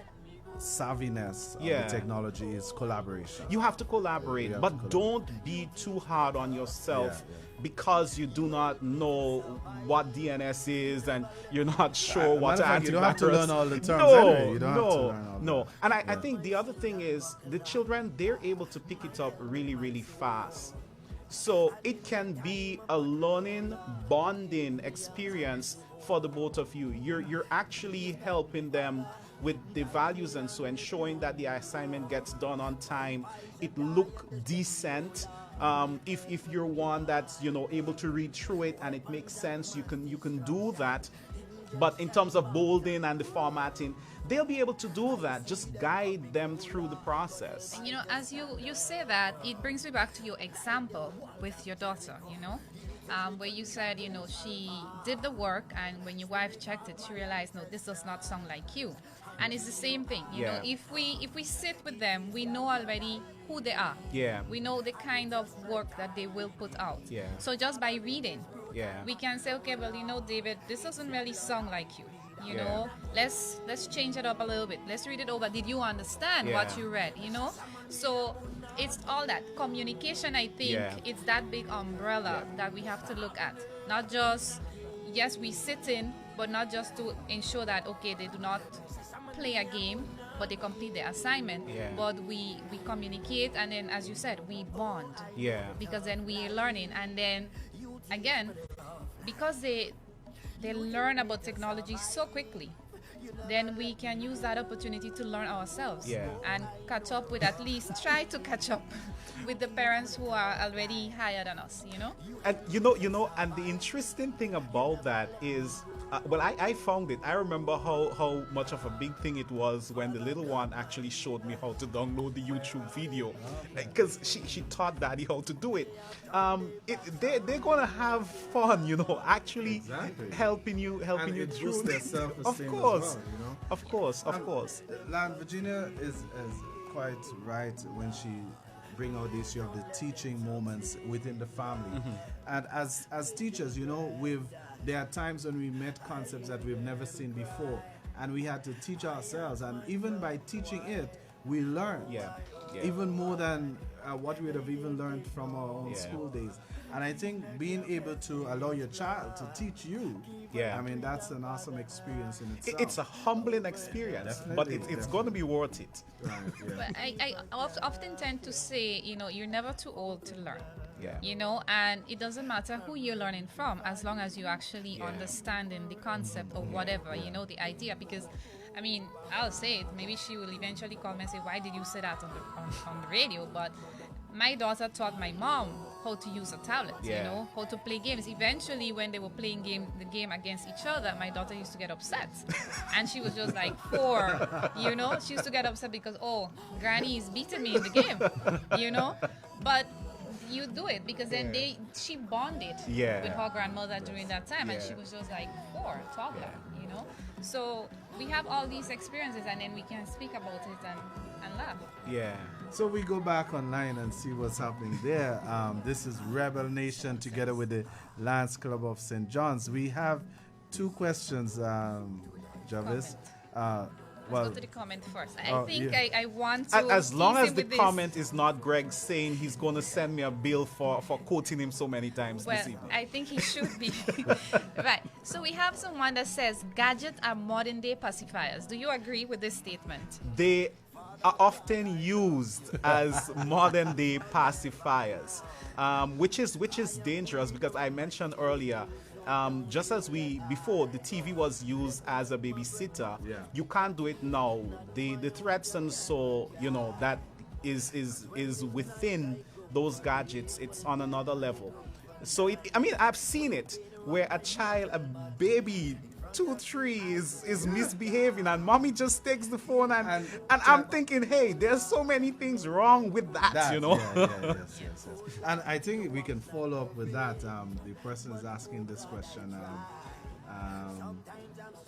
savviness of Yeah. the technology is collaboration. You have to collaborate, You have but to don't be too hard on yourself Yeah, because you do not know what DNS is and you're not sure what matter of fact, antivirus. you don't have to learn all the terms No, anyway. You don't have to no, learn all no. that. And I think the other thing is the children, they're able to pick it up really, really fast. So it can be a learning, bonding experience for the both of you. You're actually helping them with the values and so ensuring that the assignment gets done on time. It look decent. If you're one that's able to read through it and it makes sense, you can do that. But in terms of bolding and the formatting, they'll be able to do that. Just guide them through the process. You know, as you say that, it brings me back to your example with your daughter, where you said, she did the work, and when your wife checked it, she realized, no, this does not sound like you. And it's the same thing, you know, if we sit with them, we know already who they are. Yeah. We know the kind of work that they will put out. Yeah. So just by reading, Yeah. we can say, okay, well, David, this doesn't really sound like you. You Yeah. know, let's change it up a little bit. Let's read it over. Did you understand what Yeah. you read? So it's all that communication. I think Yeah. it's that big umbrella that we have to look at. Not just, yes, we sit in, but not just to ensure that, okay, they do not play a game, but they complete their assignment. Yeah. But we communicate, and then, as you said, we bond. Yeah. Because then we're learning, and then again, because they learn about technology so quickly, then we can use that opportunity to learn ourselves. Yeah. And catch up with, at least try to catch up with the parents who are already higher than us, And and the interesting thing about that is, I found it. I remember how much of a big thing it was when the little one actually showed me how to download the YouTube video, because she taught daddy how to do it. They're gonna have fun, actually Exactly. helping you And it through boosts their this. self-esteem Of as course, well, of course. Virginia is quite right when she bring out the issue of the teaching moments within the family. And as teachers, there are times when we met concepts that we've never seen before, and we had to teach ourselves. And even by teaching it, we learned. Yeah. Even more than what we would have even learned from our own Yeah. school days. And I think being able to allow your child to teach you, Yeah. I mean, that's an awesome experience in itself. It's a humbling experience, but Definitely, it's going to be worth it. Right, yeah. But I often tend to say, you're never too old to learn. Yeah. And it doesn't matter who you're learning from, as long as you actually understanding the concept of whatever, the idea. Because, I'll say it. Maybe she will eventually call me and say, "Why did you say that on the radio?" But my daughter taught my mom how to use a tablet, Yeah. how to play games. Eventually, when they were playing the game against each other, my daughter used to get upset. And she was just like 4, She used to get upset because, oh, Granny is beating me in the game, But you do it because then she bonded Yeah. with her grandmother during that time, and Yeah. she was just like 4, toddler, So we have all these experiences, and then we can speak about it and laugh. Yeah. So we go back online and see what's happening there. This is Rebel Nation together with the Lions Club of St. John's. We have two questions, Jarvis. Let's go to the comment first. I Oh, think yeah. I want to. As long tease as him the with this. comment is not Greg saying he's going to send me a bill for quoting him so many times Well, this evening. I think he should be. Right. So we have someone that says gadgets are modern day pacifiers. Do you agree with this statement? They are often used as modern day pacifiers, which is dangerous because I mentioned earlier. Just as before the TV was used as a babysitter, Yeah. you can't do it now. The threats and so that is within those gadgets. It's on another level. So I've seen it where a baby 2, 3 is misbehaving and mommy just takes the phone and I'm thinking, hey, there's so many things wrong with that. Yes. And I think we can follow up with that. The person is asking this question.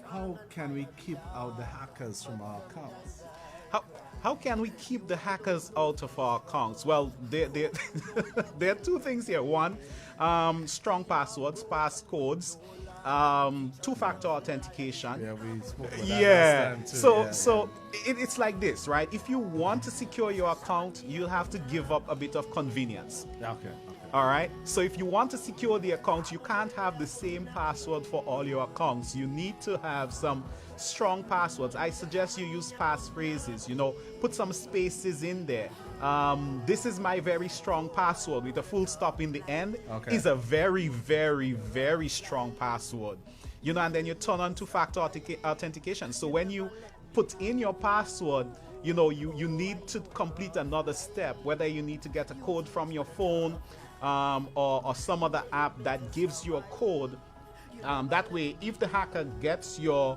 How can we keep out the hackers from our accounts? How can we keep the hackers out of our accounts? Well, there are two things here. One, strong passwords, passcodes, two-factor authentication. Yeah, we spoke about that Yeah. last time too. It's like this, right? If you want to secure your account, you'll have to give up a bit of convenience. Okay. All right. So if you want to secure the account, you can't have the same password for all your accounts. You need to have some strong passwords. I suggest you use passphrases. Put some spaces in there. This is my very strong password with a full stop in the end. Okay. Is a very, very, very strong password. And then you turn on two-factor authentication. So when you put in your password, you need to complete another step, whether you need to get a code from your phone or some other app that gives you a code. That way, if the hacker gets your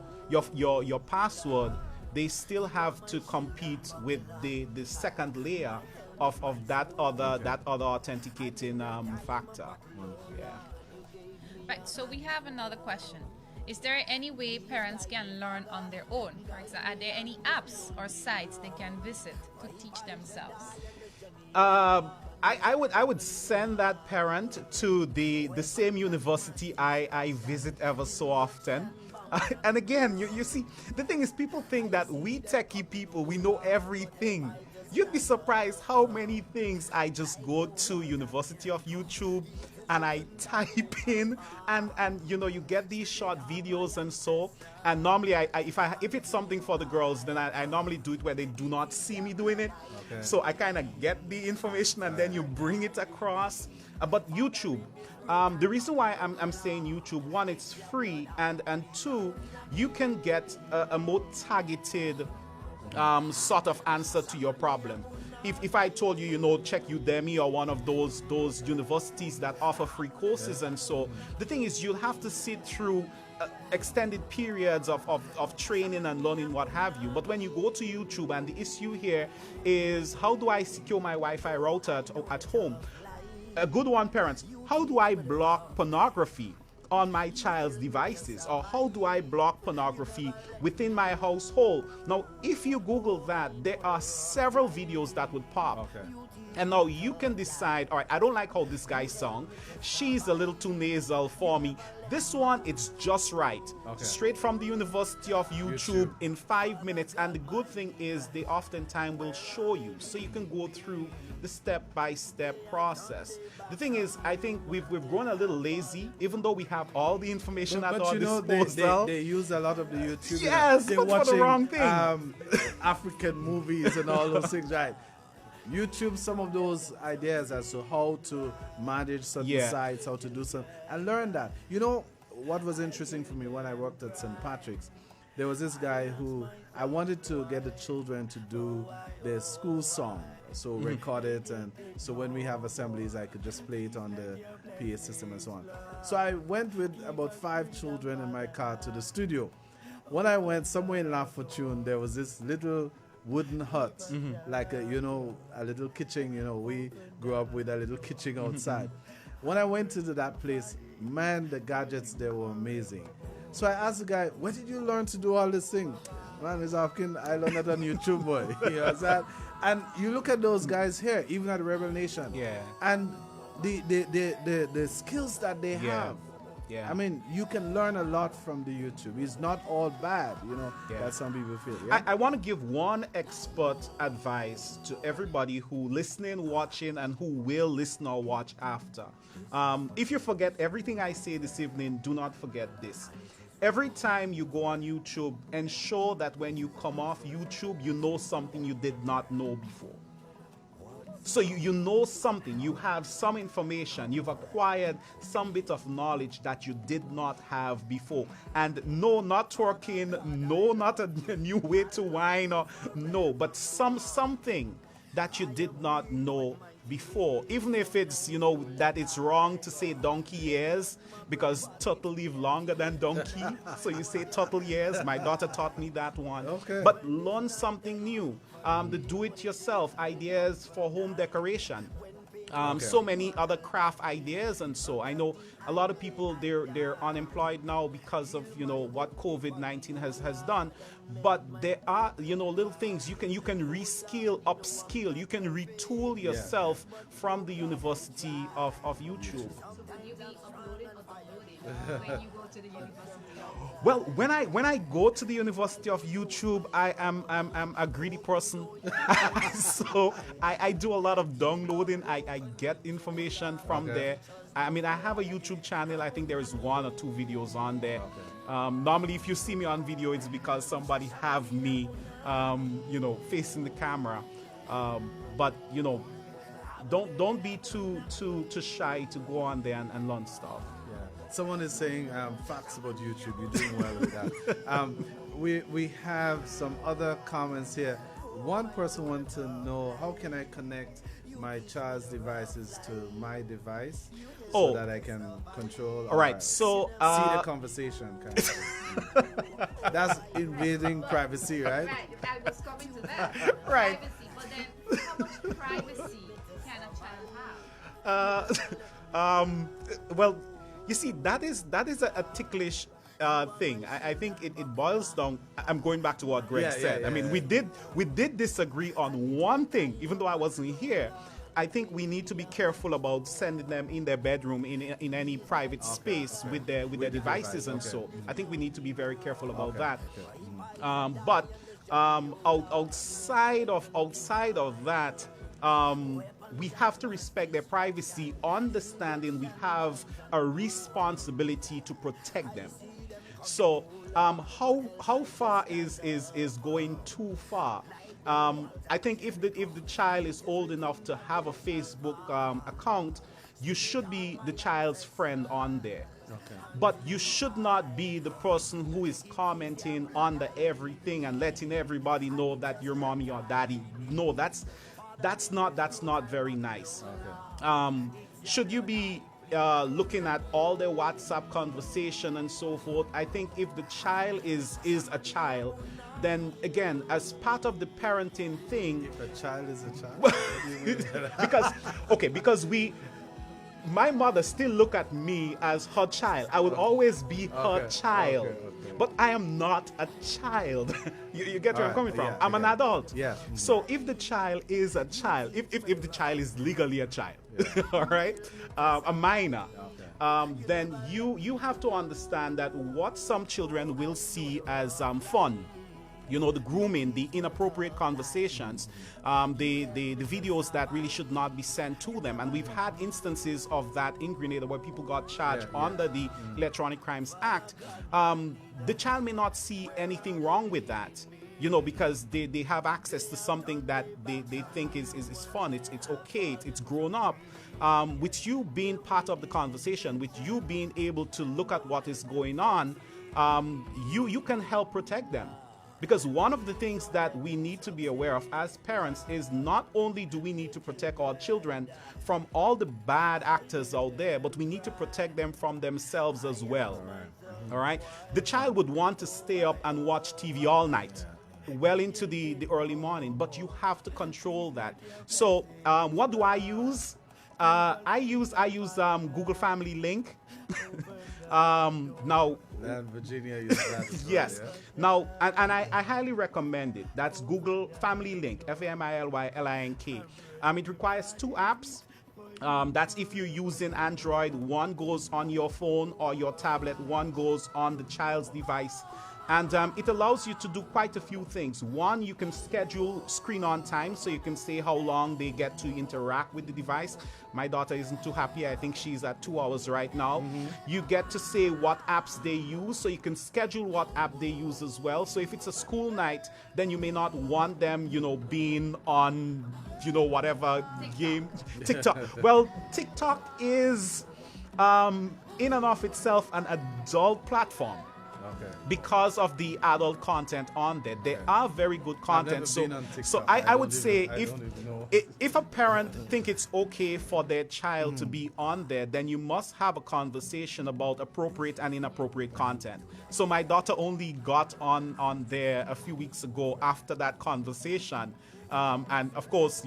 password, they still have to compete with the second layer of that other authenticating factor. Yeah. Right. So we have another question. Is there any way parents can learn on their own? For example, are there any apps or sites they can visit to teach themselves? I would send that parent to the same university I visit ever so often. And again, you see, the thing is, people think that we techie people, we know everything. You'd be surprised how many things I just go to University of YouTube and I type in and you get these short videos and so. And normally if it's something for the girls, then I normally do it where they do not see me doing it. Okay. So I kind of get the information and then you bring it across. But YouTube, the reason why I'm saying YouTube, one, it's free, and two, you can get a more targeted sort of answer to your problem. If I told you, check Udemy or one of those universities that offer free courses and so, the thing is, you'll have to sit through extended periods of training and learning what have you. But when you go to YouTube, and the issue here is, how do I secure my Wi-Fi router at home? A good one, parents, how do I block pornography on my child's devices, or how do I block pornography within my household? Now, if you Google that, there are several videos that would pop. Okay. And now you can decide, all right, I don't like how this guy sung. She's a little too nasal for me. This one, it's just right. Okay. Straight from the University of YouTube in 5 minutes. And the good thing is they oftentimes will show you, so you can go through the step-by-step process. The thing is, I think we've grown a little lazy, even though we have all the information at our disposal. They use a lot of the YouTube. Yes, they're but for the watching, wrong thing. African movies and all those things, right? YouTube, some of those ideas as to how to manage certain sites, how to do some, and learn that. What was interesting for me when I worked at St. Patrick's, there was this guy who I wanted to get the children to do their school song, so record it, and so when we have assemblies, I could just play it on the PA system and so on. So I went with about 5 children in my car to the studio. When I went somewhere in La Fortune, there was this little wooden hut, like a little kitchen. We grew up with a little kitchen outside. When I went to that place, man, the gadgets there were amazing. So I asked the guy, where did you learn to do all this thing? Man, he's asking, I learned it on YouTube, boy. You know that? And you look at those guys here, even at Rebel Nation. Yeah. And the skills that they have. Yeah. I mean, you can learn a lot from the YouTube. It's not all bad, you know, that some people feel. Yeah? I want to give one expert advice to everybody who listening, watching, and who will listen or watch after. If you forget everything I say this evening, do not forget this. Every time you go on YouTube, ensure that when you come off YouTube, you know something you did not know before. So you know something, you have some information, you've acquired some bit of knowledge that you did not have before. And no, not twerking, no, not a new way to whine, or no, but something that you did not know before. Even if it's, you know, that it's wrong to say donkey ears because turtle live longer than donkey. So you say turtle ears. My daughter taught me that one. Okay. But learn something new. The do-it-yourself ideas for home decoration. So many other craft ideas, and so I know a lot of people they're unemployed now because of, you know, what COVID-19 has done. But there are, you know, little things you can reskill, upskill, you can retool yourself from the University of YouTube. Will you be uploaded or downloaded when you go to the university? Well, when I go to the University of YouTube, I'm a greedy person. So I do a lot of downloading. I get information from there. I mean, I have a YouTube channel. I think there is 1 or 2 videos on there. Normally, if you see me on video, it's because somebody have me, you know, facing the camera. But you know, don't be too shy to go on there and learn stuff. Someone is saying facts about YouTube. You're doing well with that. We have some other comments here. One person wants to know, how can I connect my child's devices to my device so that I can control? All right. So see the conversation. Kind of thing. That's invading privacy, right? Right. I was coming to that. Right. Privacy. But then, how much privacy can a child have? Well, you see, that is a ticklish thing. I think it boils down. I'm going back to what Greg said. I mean, we did disagree on one thing, even though I wasn't here. I think we need to be careful about sending them in their bedroom in any private space with their devices and so. I think we need to be very careful about that. But outside of that. We have to respect their privacy, understanding we have a responsibility to protect them. So, how far is going too far? I think if the child is old enough to have a Facebook account, you should be the child's friend on there. But you should not be the person who is commenting on everything and letting everybody know that your mommy or daddy. No, that's not very nice. Should you be looking at all their WhatsApp conversation and so forth? I think if the child is a child, then again, as part of the parenting thing, if a child is a child, what do you mean? because my mother still look at me as her child. I would always be her child. But I am not a child. you get where I'm coming from? I'm an adult. Yeah. So if the child is a child, if the child is legally a child, all right, a minor, then you have to understand that what some children will see as fun. You know, the grooming, the inappropriate conversations, the videos that really should not be sent to them. And we've had instances of that in Grenada where people got charged under the Electronic Crimes Act. The child may not see anything wrong with that, you know, because they have access to something that they think is fun, it's okay, it's grown up. With you being part of the conversation, with you being able to look at what is going on, you can help protect them. Because one of the things that we need to be aware of as parents is not only do we need to protect our children from all the bad actors out there, but we need to protect them from themselves as well. All right? The child would want to stay up and watch TV all night, well into the early morning, but you have to control that. So what do I use? I use Google Family Link. Now, And Virginia uses that as well, yes. yeah? Now, and I highly recommend it. That's Google Family Link, FamiliLink. It requires 2 apps. That's if you're using Android, one goes on your phone or your tablet, one goes on the child's device. And it allows you to do quite a few things. One, you can schedule screen on time, so you can say how long they get to interact with the device. My daughter isn't too happy. I think she's at 2 hours right now. You get to say what apps they use, so you can schedule what app they use as well. So if it's a school night, then you may not want them, being on, whatever game. TikTok. Well, TikTok is, in and of itself, an adult platform. Okay. Because of the adult content on there. There are very good content. I've never been on TikTok. So I would say I if don't even know. if a parent think it's okay for their child to be on there, then you must have a conversation about appropriate and inappropriate content. So my daughter only got on there a few weeks ago after that conversation. And of course,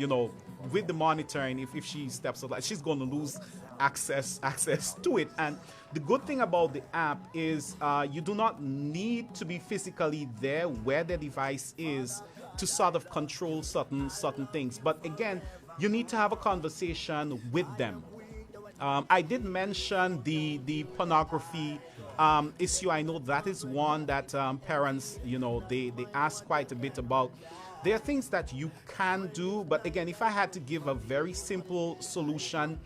with the monitoring, if she steps out, she's going to lose access to it. And the good thing about the app is you do not need to be physically there where the device is to sort of control certain things. But again, you need to have a conversation with them. I did mention the pornography issue. I know that is one that parents, they ask quite a bit about. There are things that you can do, but again, if I had to give a very simple solution,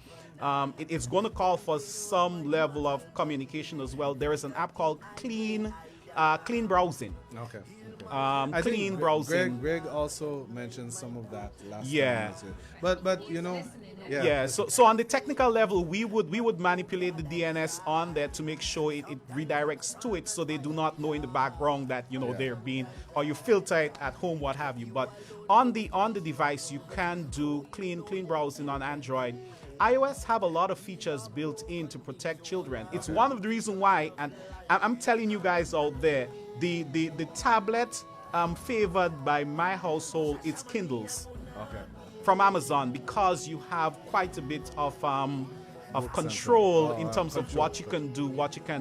it's going to call for some level of communication as well. There is an app called Clean Browsing. Okay. I Clean Browsing. Greg also mentioned some of that last Yeah. time. But Yeah. So on the technical level, we would manipulate the DNS on there to make sure it redirects to it, so they do not know in the background that they're being, or you filter it at home, what have you. But on the device, you can do clean browsing on Android. iOS have a lot of features built in to protect children. It's one of the reasons why, and I'm telling you guys out there, the tablet favored by my household, it's Kindles. Okay. From Amazon, because you have quite a bit of control in terms of what you can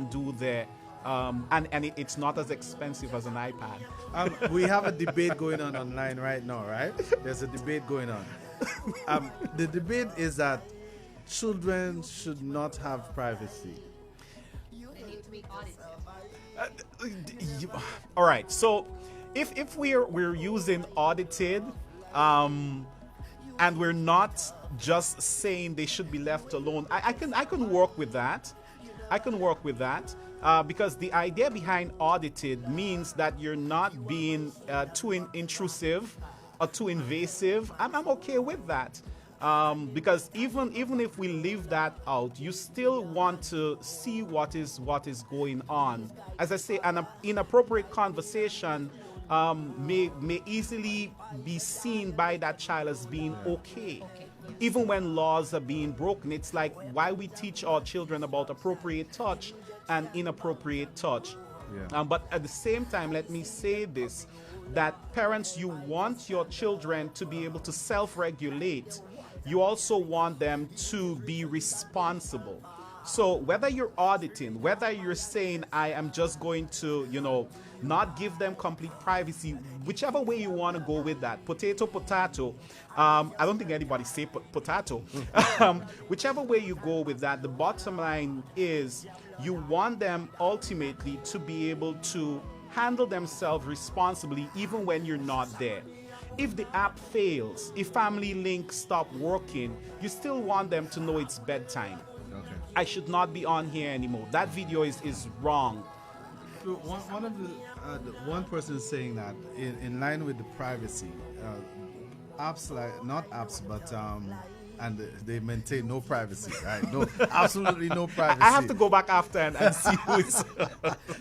do there, and it's not as expensive as an iPad. We have a debate going on online right now, right? There's a debate going on. The debate is that children should not have privacy. They need to be audited. All right, so if we're using audited, and we're not just saying they should be left alone, I can work with that. Because the idea behind audited means that you're not being too intrusive or too invasive. I'm okay with that. Because even if we leave that out, you still want to see what is going on. As I say, an inappropriate conversation may easily be seen by that child as being okay. Even when laws are being broken, it's like why we teach our children about appropriate touch and inappropriate touch. Yeah. But at the same time, let me say this, that parents, you want your children to be able to self-regulate. You also want them to be responsible. So whether you're auditing, whether you're saying I am just going to, not give them complete privacy, whichever way you want to go with that, potato. I don't think anybody say potato. Whichever way you go with that, the bottom line is you want them ultimately to be able to handle themselves responsibly even when you're not there. If the app fails, if Family Link stop working, you still want them to know it's bedtime. Okay. I should not be on here anymore. That video is wrong. So one person is saying that in line with the privacy, apps like not apps, but and they maintain no privacy, right? No, absolutely no privacy. I have to go back after and see who is.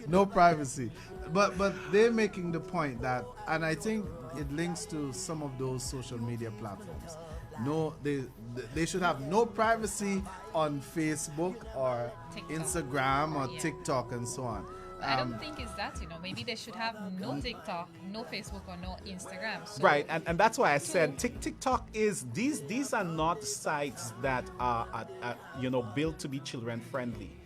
No privacy, but they're making the point that, and I think it links to some of those social media platforms. No, they should have no privacy on Facebook or TikTok. Instagram or Yeah. TikTok and so on. I don't think it's that, maybe they should have no TikTok, no Facebook, or no Instagram. So Right, and that's why I said TikTok is these are not sites that are built to be children friendly.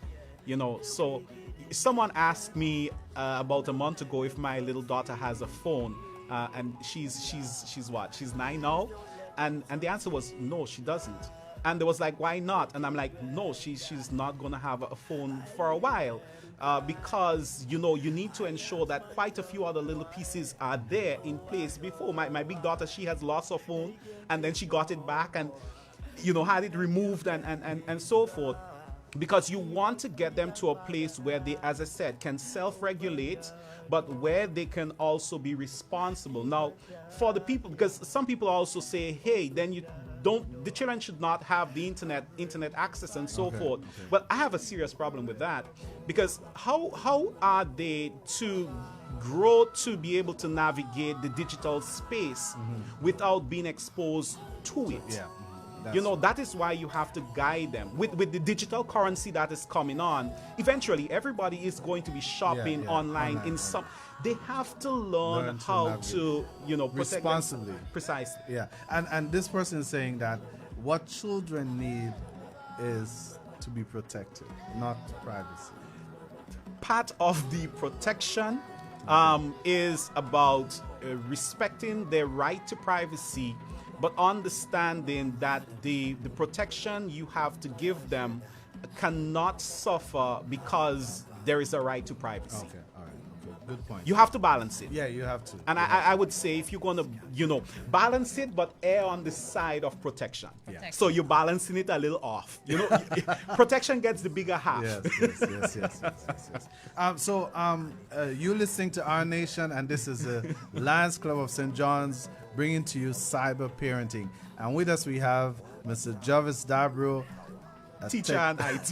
So someone asked me about a month ago if my little daughter has a phone, and she's what? She's 9 now, and the answer was no, she doesn't. And there was like, why not? And I'm like, no, she's not gonna have a phone for a while. Because you need to ensure that quite a few other little pieces are there in place before. My big daughter, she has lost her phone, and then she got it back, and had it removed and so forth. Because you want to get them to a place where they, as I said, can self-regulate, but where they can also be responsible. Now, for the people, because some people also say, hey, then the children should not have the internet access and so forth. Well, I have a serious problem with that, because how are they to grow to be able to navigate the digital space without being exposed to it? Yeah. That is why you have to guide them. With the digital currency that is coming on, eventually everybody is going to be shopping online in some. They have to learn how to protect responsibly. Precisely. Yeah, and this person is saying that what children need is to be protected, not privacy. Part of the protection is about respecting their right to privacy, but understanding that the protection you have to give them cannot suffer because there is a right to privacy. Okay, all right, okay, good point. You have to balance it. Yeah, you have to. And I would say if you're going to, balance it, but err on the side of protection. Yeah. So you're balancing it a little off. Protection gets the bigger half. Yes. You're listening to Our Nation, and this is the Lions Club of St. John's bringing to you cyber parenting. And with us we have Mr. Jervis Dabreo, Teacher and IT.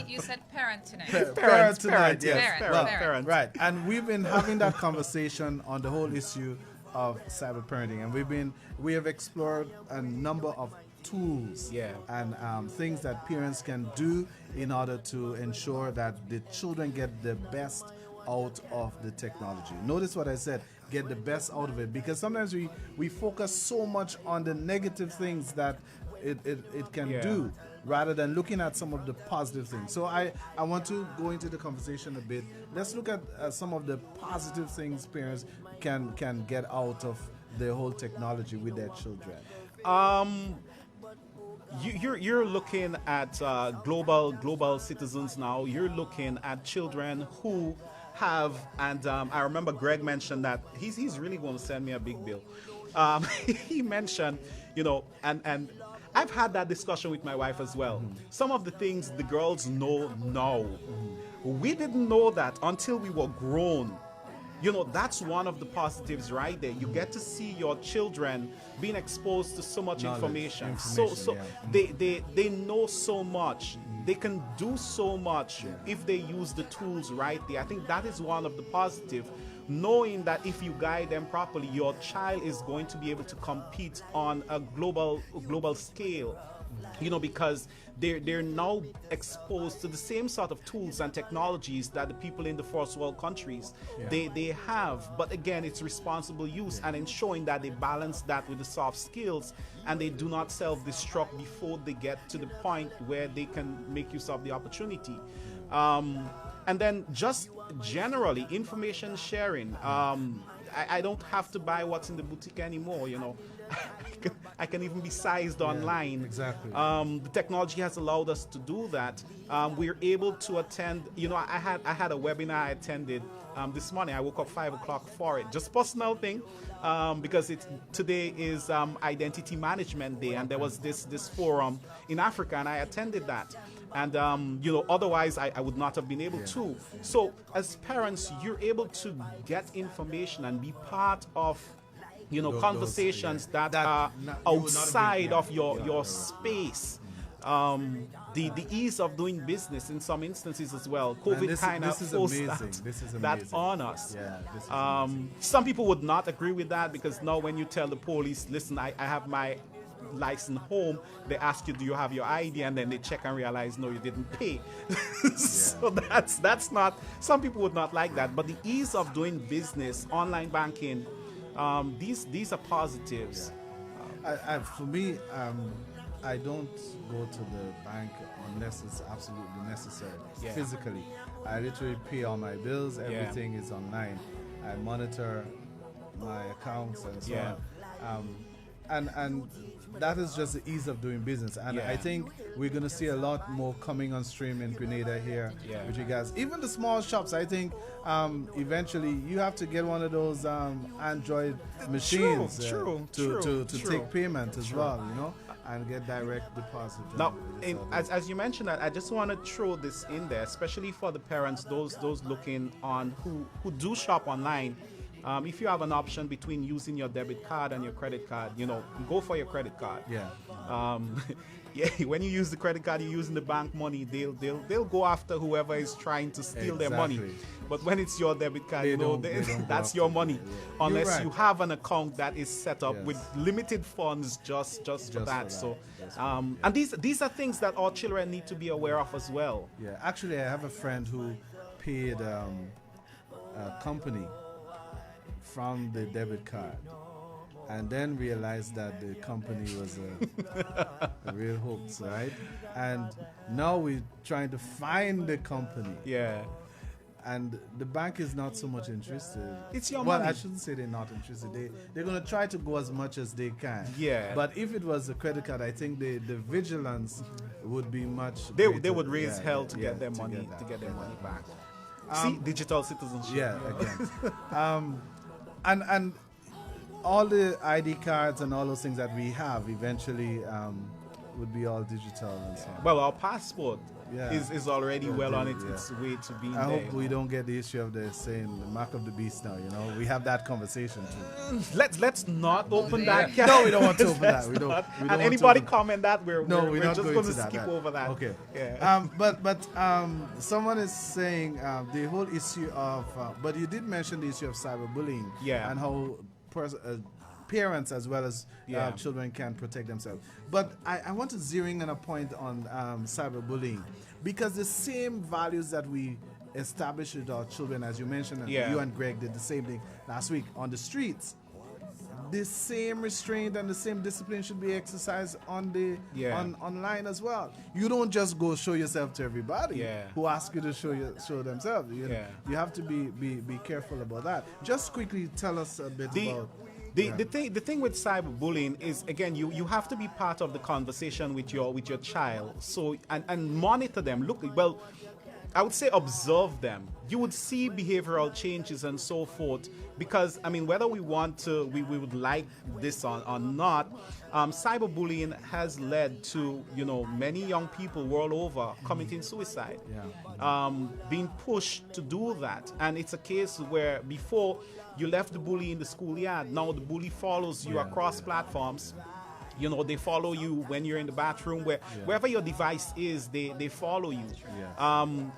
You said parent tonight. Parent tonight, yes. Parent. Right. And we've been having that conversation on the whole issue of cyber parenting, and we have explored a number of tools and things that parents can do in order to ensure that the children get the best out of the technology. Notice what I said, get the best out of it, because sometimes we focus so much on the negative things that it can do, rather than looking at some of the positive things. So I want to go into the conversation a bit. Let's look at some of the positive things parents can get out of the whole technology with their children. You're looking at global citizens now. You're looking at children who have, and I remember Greg mentioned that he's really going to send me a big bill. He mentioned, and I've had that discussion with my wife as well. Some of the things the girls know now, we didn't know that until we were grown. That's one of the positives right there. You get to see your children being exposed to so much information. So they know so much. They can do so much if they use the tools right there. I think that is one of the positives. Knowing that if you guide them properly, your child is going to be able to compete on a global scale. Because they're now exposed to the same sort of tools and technologies that the people in the first world countries they have. But again, it's responsible use and ensuring that they balance that with the soft skills, and they do not self-destruct before they get to the point where they can make use of the opportunity. And then just generally information sharing. I don't have to buy what's in the boutique anymore. I can even be sized online. Exactly. The technology has allowed us to do that. We're able to attend. I had a webinar I attended this morning. I woke up 5 o'clock for it. Just personal thing, because today is Identity Management Day, and there was this forum in Africa, and I attended that. And otherwise I would not have been able to. So as parents, you're able to get information and be part of conversations that are outside of your space. The ease of doing business in some instances as well. COVID kind of forced that on us. Some people would not agree with that, because now when you tell the police, listen, I have my license home, they ask you, do you have your ID, and then they check and realize, no, you didn't pay. So that's not, some people would not like that, but the ease of doing business, online banking, these are positives. For me, I don't go to the bank unless it's absolutely necessary. Yeah. Physically, I literally pay all my bills. Everything is online. I monitor my accounts and so Yeah. on. And that is just the ease of doing business. And Yeah. I think we're going to see a lot more coming on stream in Grenada here Yeah. with you guys. Even the small shops, I think eventually you have to get one of those Android machines true, to true. take payment as well, you know, and get direct deposit. Now, as you mentioned that, I just want to throw this in there, especially for the parents, those looking on who do shop online. If you have an option between using your debit card and your credit card, you know, go for your credit card. Yeah. Yeah, when you use the credit card, you're using the bank money. They'll go after whoever is trying to steal their money. Exactly. But when it's your debit card, They you know, don't go that's after your it. money, Yeah. unless You're right. you have an account that is set up Yes. with limited funds just for that. So, Just for and these are things that our children need to be aware of as well. Yeah, actually, I have a friend who paid a company from the debit card, and then realized that the company was a real hoax, right? And now we're trying to find the company, Yeah. and the bank is not so much interested. It's your well, money. I shouldn't say they're not interested. They're gonna try to go as much as they can. Yeah. But if it was a credit card, I think the vigilance would be much. They greater. would raise Yeah, hell to yeah, get their money that, to get their money back. Um, See, digital citizenship. Yeah, you know? again. And all the ID cards and all those things that we have eventually would be all digital and so on. Well, our passport Yeah. is already well on Yeah. its way to being I there. hope we don't get the issue of the saying the mark of the beast now, you know. We have that conversation too. Let's not open that. can. No, we don't want to open that. Let's We don't- not. we don't And want to anybody open- comment that we're We're not just going going to to skip that. over that. Okay. Yeah. But someone is saying the whole issue of, but you did mention the issue of cyberbullying. Yeah. And how parents as well as Yeah. children can protect themselves. But I want to zero in on a point on cyberbullying, because the same values that we establish with our children, as you mentioned, and Yeah. you and Greg did the same thing last week on the streets. The same restraint and the same discipline should be exercised on the Yeah. online as well. You don't just go show yourself to everybody Yeah. who ask you to show themselves. Yeah. You have to be careful about that. Just quickly tell us a bit about. The thing with cyberbullying is, again, you have to be part of the conversation with your child. So and monitor them. Look, well, I would say observe them. You would see behavioral changes and so forth, because I mean, whether we want to, we would like this or not, cyberbullying has led to, you know, many young people world over committing suicide. Yeah. Being pushed to do that. And it's a case where before you left the bully in the schoolyard, now the bully follows you Yeah, across yeah. platforms. You know, they follow you when you're in the bathroom, wherever your device is, they follow you. Yes.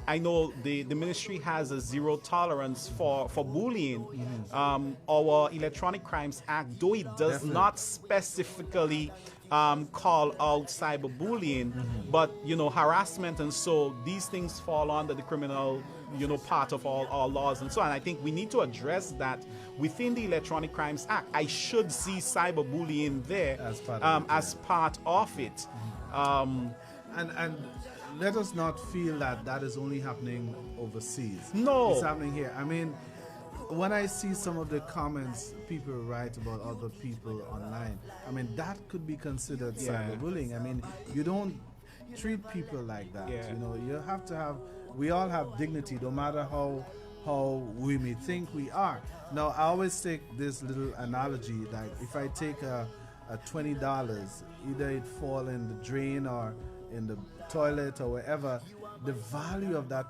I know the ministry has a zero tolerance for bullying. Our Electronic Crimes Act, though it does Definitely. not specifically call out cyberbullying, but you know, harassment, and so these things fall under the criminal, you know, part of all our laws and so on. I think we need to address that within the Electronic Crimes Act. I should see cyberbullying there As part of it, as part of it. And let us not feel that is only happening overseas. No. It's happening here. I mean, when I see some of the comments people write about other people online, I mean, that could be considered Yeah. cyberbullying. I mean, you don't treat people like that. Yeah. You know, you have to have, we all have dignity, no matter how we may think we are. Now, I always take this little analogy, like if I take a $20, either it fall in the drain or in the toilet or wherever, the value of that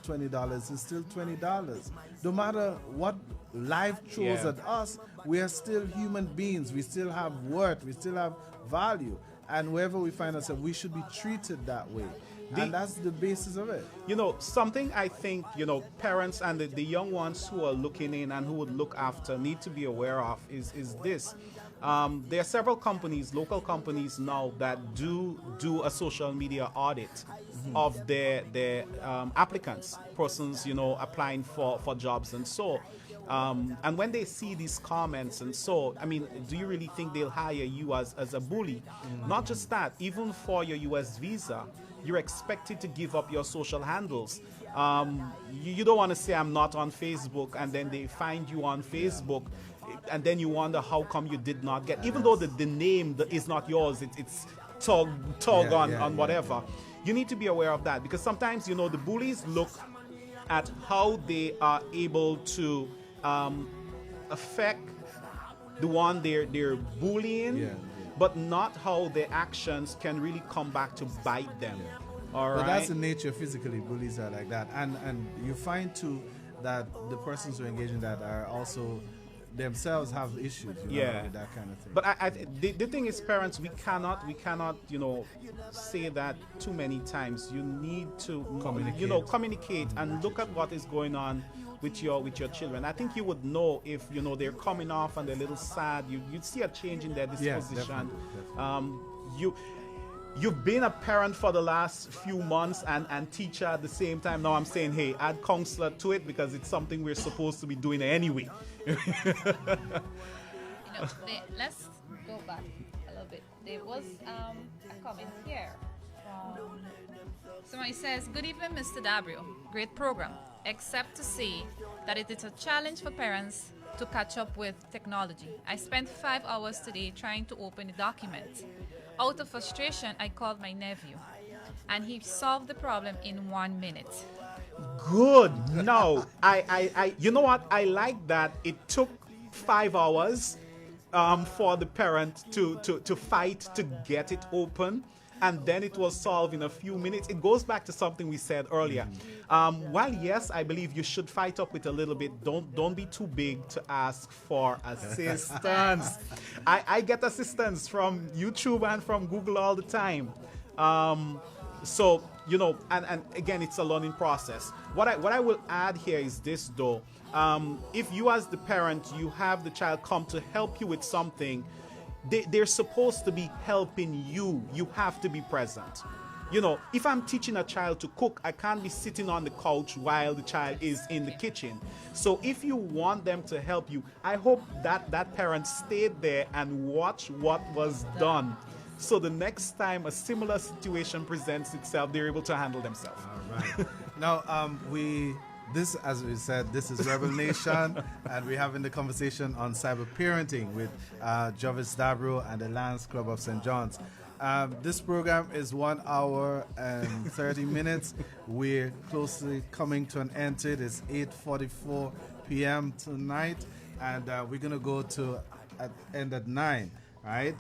$20 is still $20. No matter what life throws Yeah. at us, we are still human beings. We still have worth. We still have value. And wherever we find ourselves, we should be treated that way. And that's the basis of it. You know, something I think, you know, parents and the young ones who are looking in and who would look after need to be aware of is this. There are several companies, local companies now, that do a social media audit of their applicants, persons, you know, applying for jobs and so. And when they see these comments, and so, I mean, do you really think they'll hire you as a bully? Not just that, even for your US visa, you're expected to give up your social handles. You don't want to say I'm not on Facebook, and then they find you on Facebook, and then you wonder how come you did not get, even though the name is not yours, it's tug on whatever. You need to be aware of that, because sometimes, you know, the bullies look at how they are able to affect the one they're bullying, but not how their actions can really come back to bite them. All right. But that's the nature. Physically, bullies are like that, and you find too that the persons who engage in that are also themselves have issues, with that kind of thing. But the thing is, parents, we cannot, you know, say that too many times. You need to, communicate and look at what is going on with your children. I think you would know if, you know, they're coming off and they're a little sad. You'd see a change in their disposition. Definitely. You've been a parent for the last few months and teacher at the same time. Now I'm saying, hey, add counselor to it, because it's something we're supposed to be doing anyway. Let's go back a little bit. There was a comment here from somebody says, "Good evening, Mr. Dabreo. Great program. Except to say that it is a challenge for parents to catch up with technology. I spent 5 hours today trying to open a document. Out of frustration, I called my nephew, and he solved the problem in 1 minute." Good. No, I you know what? I like that it took 5 hours for the parent to fight to get it open, and then it was solved in a few minutes. It goes back to something we said earlier. While yes, I believe you should fight up with a little bit, don't be too big to ask for assistance. I get assistance from YouTube and from Google all the time. So, you know, and again, it's a learning process. What I will add here is this, though. If you as the parent, you have the child come to help you with something, they're supposed to be helping you. You have to be present. You know, if I'm teaching a child to cook, I can't be sitting on the couch while the child is in the kitchen. So if you want them to help you, I hope that parent stayed there and watched what was done. So the next time a similar situation presents itself, they're able to handle themselves. All right. Now, this, as we said, this is Rebel Nation, and we're having the conversation on cyber parenting with Jervis Dabreo and the Lions Club of St. John's. This program is 1 hour and 30 minutes. We're closely coming to an end to it. It's 8:44 p.m. tonight, and we're going to go to end at 9. Right.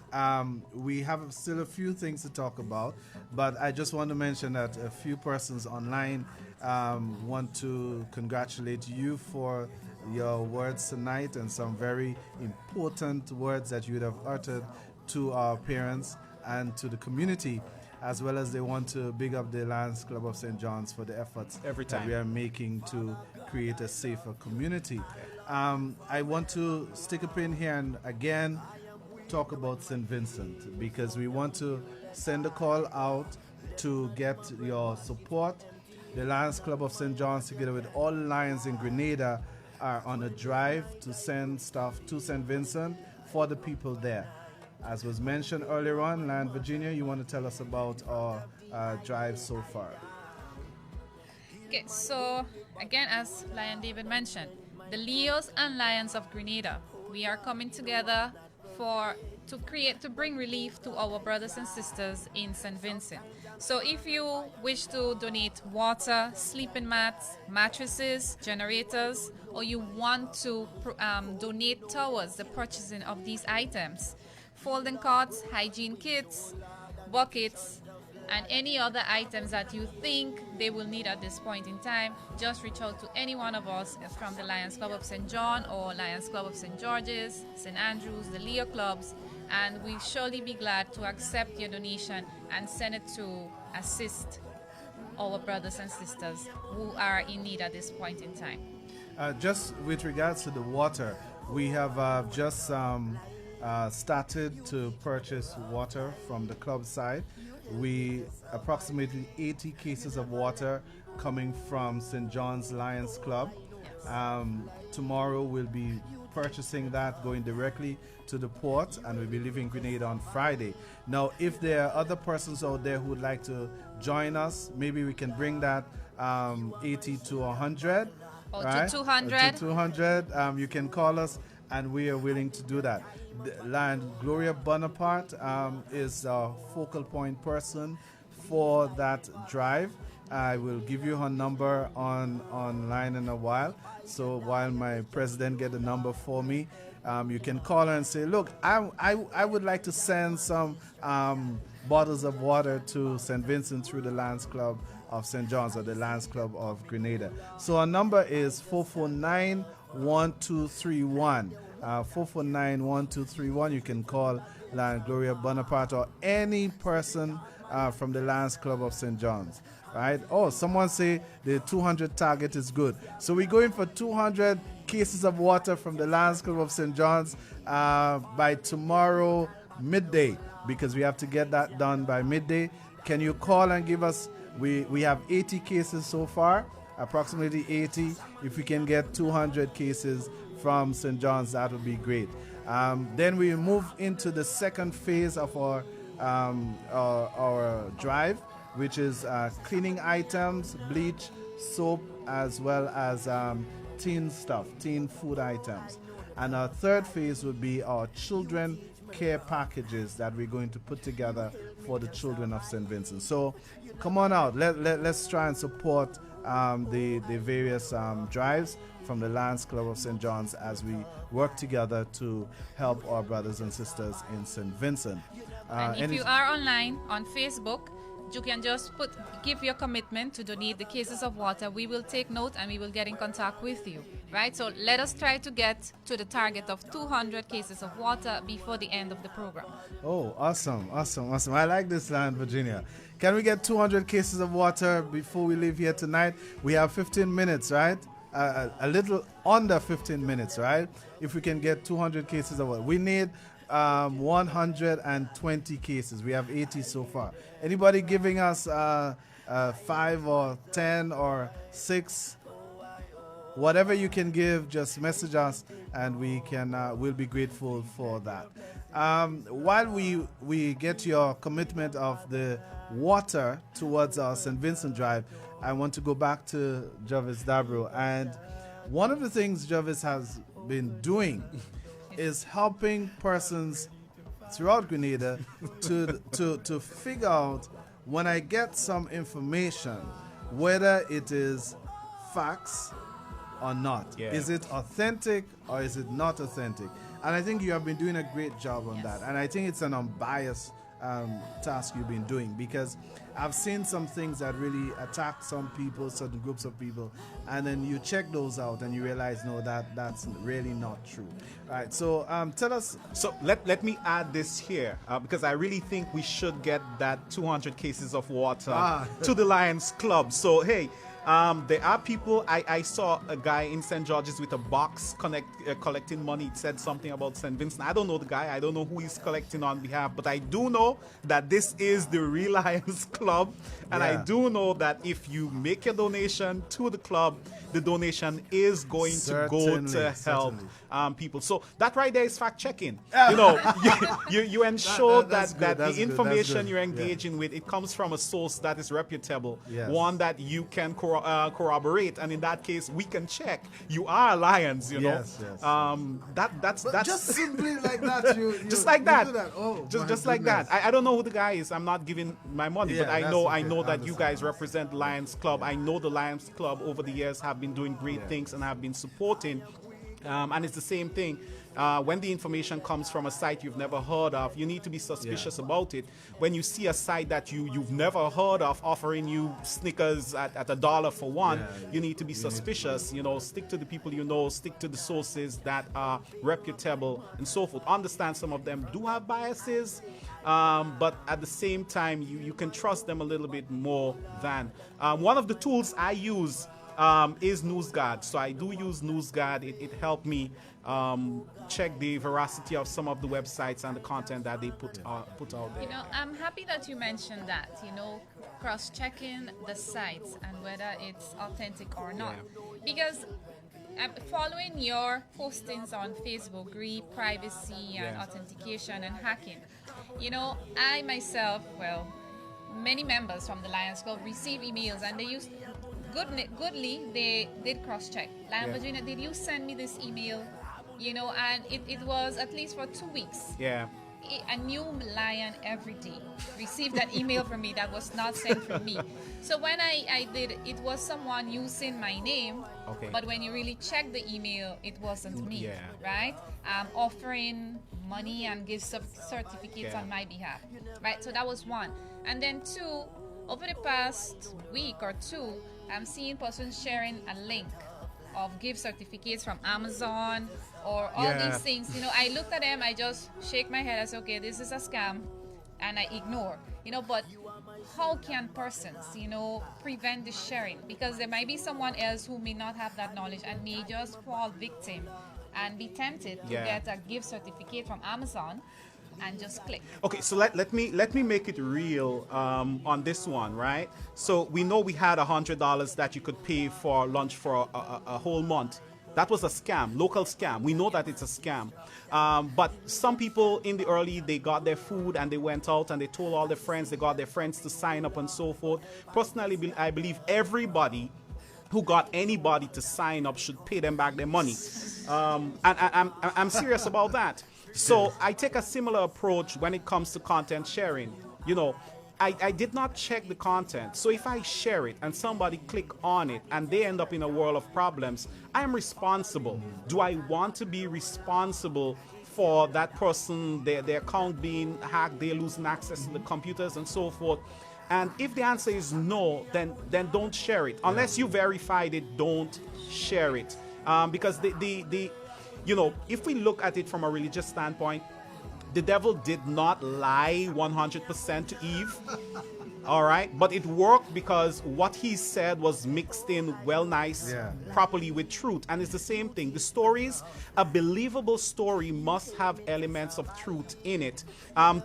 We have still a few things to talk about, but I just want to mention that a few persons online want to congratulate you for your words tonight, and some very important words that you would have uttered to our parents and to the community, as well as they want to big up the Lions Club of St. John's for the efforts that we are making to create a safer community. I want to stick a pin here and again talk about St. Vincent, because we want to send a call out to get your support. The Lions Club of St. John's, together with all Lions in Grenada, are on a drive to send stuff to St. Vincent for the people there. As was mentioned earlier on, Lion Virginia, you want to tell us about our drive so far? Okay, so again, as Lion David mentioned, the Leos and Lions of Grenada, we are coming together to bring relief to our brothers and sisters in St. Vincent. So if you wish to donate water, sleeping mats, mattresses, generators, or you want to donate towards the purchasing of these items, folding cots, hygiene kits, buckets, and any other items that you think they will need at this point in time, just reach out to any one of us from the Lions Club of St. John or Lions Club of St. George's, St. Andrews, the Leo clubs, and we'll surely be glad to accept your donation and send it to assist our brothers and sisters who are in need at this point in time. Just with regards to the water, we have just started to purchase water from the club side. We approximately 80 cases of water coming from St. John's Lions Club. Tomorrow we'll be purchasing that, going directly to the port, and we'll be leaving Grenada on Friday. Now, if there are other persons out there who would like to join us, maybe we can bring that 80 to 100. Or right? to 200. To 200. You can call us, and we are willing to do that. And Gloria Bonaparte is a focal point person for that drive. I will give you her number online in a while. So while my president get the number for me, you can call her and say, look, I would like to send some bottles of water to St. Vincent through the Lions Club of St. John's or the Lions Club of Grenada. So our number is 449-1231. 449-1231. You can call Gloria Bonaparte or any person from the Lions Club of St. John's. Right? Oh, someone say the 200 target is good. So we're going for 200 cases of water from the Lions Club of St. John's by tomorrow midday, because we have to get that done by midday. Can you call and give us, we have 80 cases so far, approximately 80. If we can get 200 cases from St. John's, that would be great. Then we move into the second phase of our drive, which is cleaning items, bleach, soap, as well as teen food items. And our third phase would be our children care packages that we're going to put together for the children of St. Vincent. So come on out. Let's try and support the various drives from the Lions Club of St. John's as we work together to help our brothers and sisters in St. Vincent. And if you are online on Facebook, you can just give your commitment to donate the cases of water. We will take note and we will get in contact with you, right? So let us try to get to the target of 200 cases of water before the end of the program. Oh, awesome. I like this line, Virginia. Can we get 200 cases of water before we leave here tonight? We have 15 minutes, right? A little under 15 minutes, right? If we can get 200 cases of water. We need 120 cases. We have 80 so far. Anybody giving us 5 or 10 or 6? Whatever you can give, just message us, and we'll be grateful for that. While we get your commitment of the water towards our St. Vincent Drive, I want to go back to Jervis Dabreo. And one of the things Jervis has been doing is helping persons throughout Grenada to figure out, when I get some information, whether it is facts or not. Yeah. Is it authentic or is it not authentic? And I think you have been doing a great job on that. And I think it's an unbiased task you've been doing, because I've seen some things that really attack some people, certain groups of people, and then you check those out and you realize, no, that's really not true. All right, so tell us. So let me add this here, because I really think we should get that 200 cases of water to the Lions Club. So, hey, there are people. I saw a guy in St. George's with a box collecting money. It said something about St. Vincent. I don't know the guy. I don't know who he's collecting on behalf, but I do know that this is the Real Lions Club, and I do know that if you make a donation to the club, the donation is going to go to help people. So that right there is fact checking. You know, you ensure that the information you're engaging with, it comes from a source that is reputable, one that you can corroborate, and in that case, we can check. You are Lions, you know. That's just simply like that. Just like that. Oh, just like that. I don't know who the guy is. I'm not giving my money, but I know that you guys represent Lions Club. I know the Lions Club over the years have been doing great things and have been supporting. And it's the same thing. When the information comes from a site you've never heard of, you need to be suspicious about it. When you see a site that you've never heard of offering you Snickers at $1 for one, you need to be suspicious. You know, stick to the people you know, stick to the sources that are reputable and so forth. Understand some of them do have biases, but at the same time, you can trust them a little bit more than. One of the tools I use is NewsGuard. So I do use NewsGuard. It helped me check the veracity of some of the websites and the content that they put out there. You know, I'm happy that you mentioned that, you know, cross-checking the sites and whether it's authentic or not. Because following your postings on Facebook, privacy and Yeah. authentication and hacking. You know, I myself, well, many members from the Lions Club receive emails and they used goodly they did cross-check. Lion Yeah. Virginia, did you send me this email? You know, and it was at least for 2 weeks. Yeah. A new lion every day received an email from me that was not sent from me. So when I did, it was someone using my name, Okay. but when you really check the email, it wasn't me, Yeah. right? Offering money and gift certificates Yeah. on my behalf, right? So that was one. And then two, over the past week or two, I'm seeing persons sharing a link of gift certificates from Amazon or all Yeah. these things. You know, I looked at them, I just shake my head, I say, okay, this is a scam, and I ignore. You know, but how can persons, you know, prevent the sharing? Because there might be someone else who may not have that knowledge and may just fall victim and be tempted to Yeah. get a gift certificate from Amazon and just click. Okay, so let me make it real on this one, right? So we know we had $100 that you could pay for lunch for a whole month. That was a scam, local scam. We know that it's a scam. But some people in the early, they got their food and they went out and they told all their friends, they got their friends to sign up and so forth. Personally, I believe everybody who got anybody to sign up should pay them back their money. And I'm serious about that. So I take a similar approach when it comes to content sharing. You know, I did not check the content. So if I share it and somebody click on it and they end up in a world of problems, I am responsible. Do I want to be responsible for that person, their account being hacked, they're losing access to the computers and so forth? And if the answer is no, then don't share it. Unless you verified it, don't share it. Because you know, if we look at it from a religious standpoint, the devil did not lie 100% to Eve. All right, but it worked because what he said was mixed in properly with truth. And it's the same thing. The stories, a believable story must have elements of truth in it.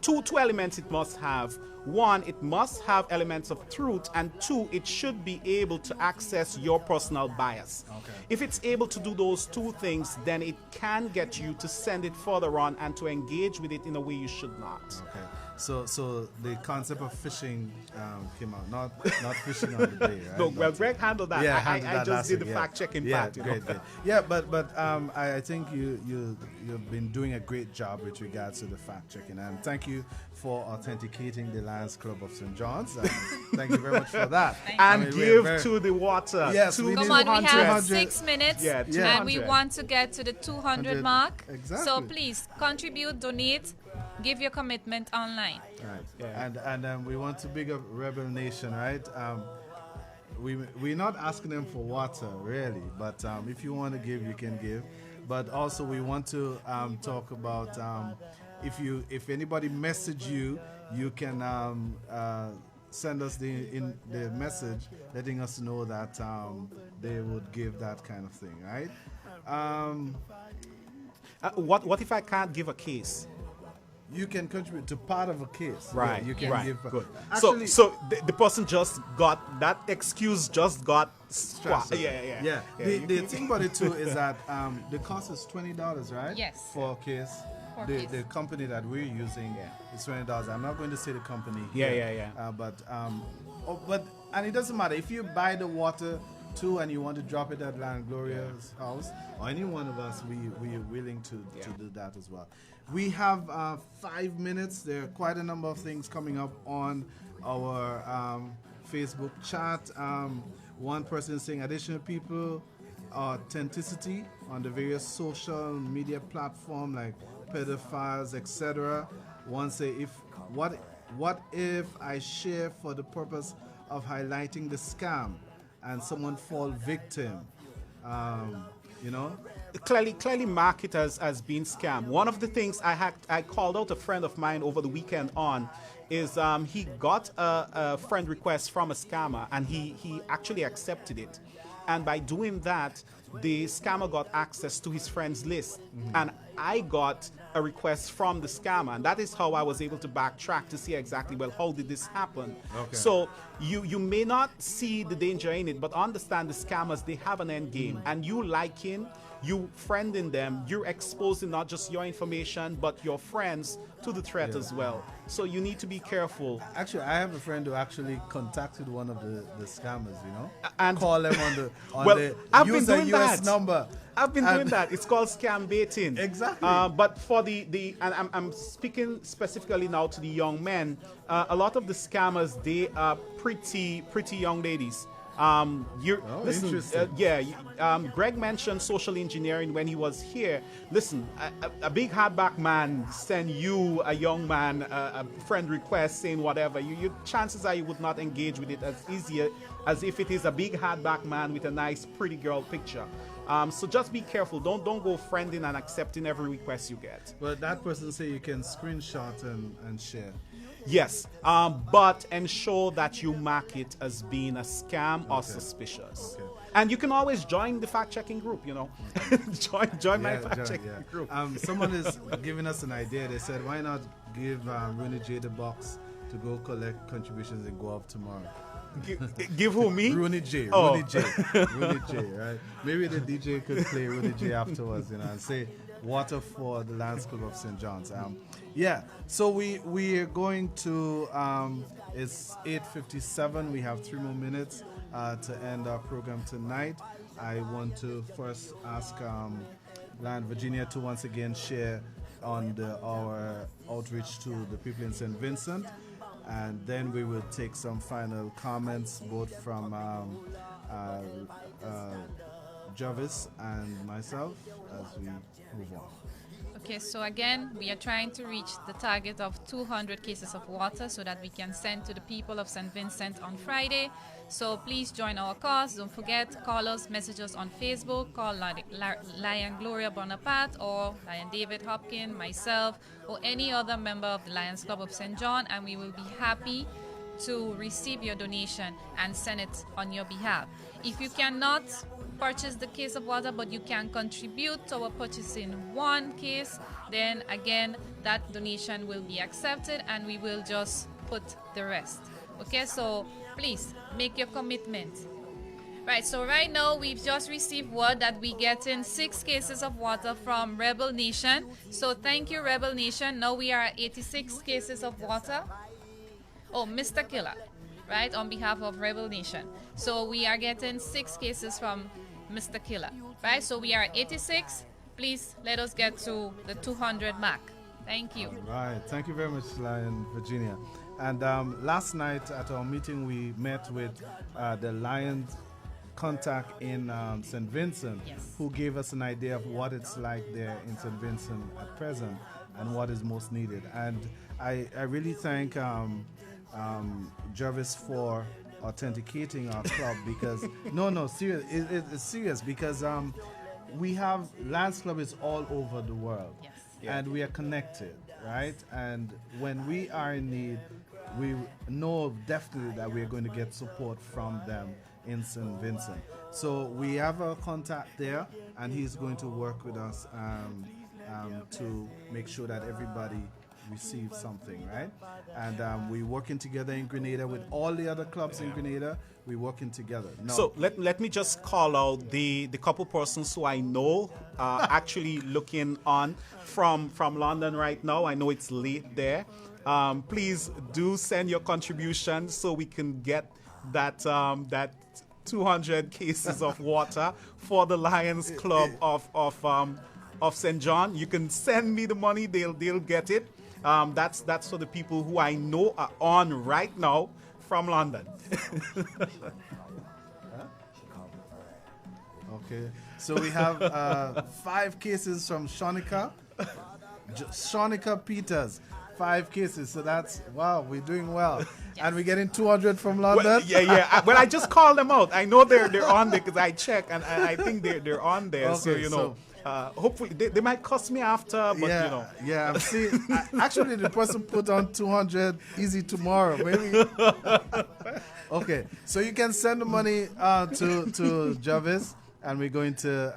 Two elements it must have. One, it must have elements of truth, and two, it should be able to access your personal bias. Okay. If it's able to do those two things, then it can get you to send it further on and to engage with it in a way you should not. Okay. So the concept of phishing came out, not fishing on the day, right? No, well, Greg handled that. Yeah, I just did the fact-checking part. You know? Great. Yeah, but I think you've been doing a great job with regards to the fact checking, and thank you for authenticating the Lions Club of St. John's. Thank you very much for that. And give to the water. Yes, we Come need on, we have 200. 6 minutes, Yeah, and we 200. want to get to the 200 mark. Exactly. So please contribute, donate, give your commitment online. Right. Yeah. And we want to big up Rebel Nation, right? We're not asking them for water, really, but if you want to give, you can give. But also, we want to talk about if anybody message you, you can send us the message letting us know that they would give that kind of thing, right? What if I can't give a case? You can contribute to part of a case. Right. Yeah, you can right. give. Good. Actually, So the person just got that excuse. Just got Stressed. Yeah. The thing about it too is that the cost is $20, right? Yes. For a case. For a The case. the company that we're using is $20. I'm not going to say the company. Yeah, here, yeah. But it doesn't matter if you buy the water too and you want to drop it at Land Gloria's house, or any one of us, we are willing to do that as well. We have 5 minutes. There are quite a number of things coming up on our Facebook chat. One person is saying additional people, authenticity on the various social media platform like pedophiles, etc. One say what if I share for the purpose of highlighting the scam and someone fall victim? You know. Clearly mark it as being scam. One of the things I called out a friend of mine over the weekend on is he got a friend request from a scammer and he actually accepted it. And by doing that, the scammer got access to his friends list, and I got a request from the scammer, and that is how I was able to backtrack to see exactly, well, how did this happen? Okay. So you may not see the danger in it, but understand the scammers, they have an end game, and you liking, you friending them, you're exposing not just your information but your friends to the threat as well. So you need to be careful. Actually, I have a friend who actually contacted one of the scammers, And call them on the well, the I've been user doing US that. number. I've been And- doing that. It's called scam baiting. Exactly. But for the and I'm speaking specifically now to the young men. A lot of the scammers, they are pretty young ladies. Listen, interesting. Greg mentioned social engineering when he was here. Listen, a big hardback man send you, a young man, a friend request saying whatever. You chances are you would not engage with it as easier as if it is a big hardback man with a nice pretty girl picture. So just be careful. Don't go friending and accepting every request you get. But that person say you can screenshot and share. Yes, but ensure that you mark it as being a scam or suspicious. Okay. And you can always join the fact-checking group, join my fact-checking group. Someone is giving us an idea. They said, why not give Rooney J the box to go collect contributions and go off tomorrow? Give who, me? Rooney J, Oh. Rooney J, Rooney J, right? Maybe the DJ could play Rooney J afterwards, and say water for the Lions Club of St. John's. So we are going to it's 8:57. We have 3 more minutes to end our program tonight. I want to first ask Lion Virginia to once again share on our outreach to the people in St. Vincent. And then we will take some final comments, both from Jervis and myself, as we move on. Okay, so again, we are trying to reach the target of 200 cases of water so that we can send to the people of St. Vincent on Friday. So please join our cause. Don't forget, call us, message us on Facebook, call Lion Gloria Bonaparte or Lion David Hopkins, myself, or any other member of the Lions Club of St. John, and we will be happy to receive your donation and send it on your behalf. If you cannot purchase the case of water, but you can contribute toward purchasing one case, then again, that donation will be accepted and we will just put the rest. Okay, so please make your commitment. Right, so right now we've just received word that we getting 6 cases of water from Rebel Nation. So thank you, Rebel Nation. Now we are at 86 cases of water. Oh, Mr. Killer, right, on behalf of Rebel Nation. So we are getting 6 cases from Mr. Killer, right? So we are at 86. Please let us get to the 200 mark. Thank you. Right. Thank you very much, Lion Virginia. And last night at our meeting, we met with the Lions contact in St. Vincent, Yes. who gave us an idea of what it's like there in St. Vincent at present and what is most needed. And I really thank Jervis for authenticating our club because serious, it's serious because we have Lions Club is all over the world. Yes. And we are connected, right? And when we are in need, we know definitely that we're going to get support from them in St. Vincent. So we have a contact there, and he's going to work with us to make sure that everybody receives something, right? And we're working together in Grenada with all the other clubs in Grenada. We're working together. No. So let me just call out the couple persons who I know actually looking on from London right now. I know it's late there. Please do send your contributions so we can get that 200 cases of water for the Lions Club of St. John. You can send me the money; they'll get it. That's for the people who I know are on right now from London. Okay, so we have 5 cases from Shonika Peters. 5 cases, so that's wow, we're doing well. And we're getting 200 from London. Well, yeah. Well, I just called them out. I know they're on there because I check, and I think they're on there. Okay, so hopefully they might cost me after, but Yeah, I'm seeing. Actually, the person put on 200 easy tomorrow, maybe. Okay, so you can send the money to Jervis, and we're going to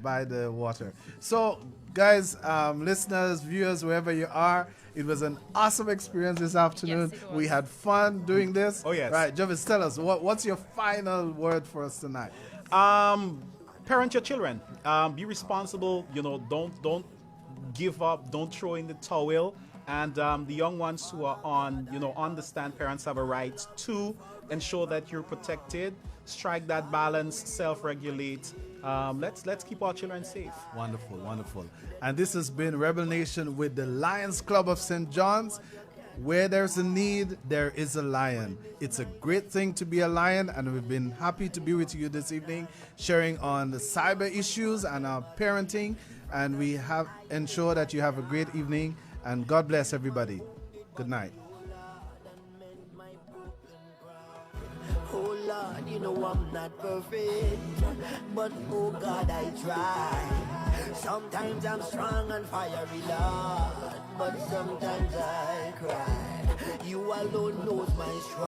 buy the water. So, guys, listeners, viewers, wherever you are, it was an awesome experience this afternoon. Yes, it was. We had fun doing this. Oh, yes. Right, Jervis, tell us, what's your final word for us tonight? Parent your children. Be responsible. Don't give up. Don't throw in the towel. And the young ones who are on, understand parents have a right to ensure that you're protected. Strike that balance. Self-regulate. Let's keep our children safe. Wonderful, wonderful. And this has been Rebel Nation with the Lions Club of St. John's. Where there's a need, there is a lion. It's a great thing to be a lion, and we've been happy to be with you this evening, sharing on the cyber issues and our parenting. And we have ensure that you have a great evening, and God bless everybody. Good night. Oh Lord, you know I'm not perfect, but oh God, I try. Sometimes I'm strong and fiery, Lord, but sometimes I cry. You alone knows my strength.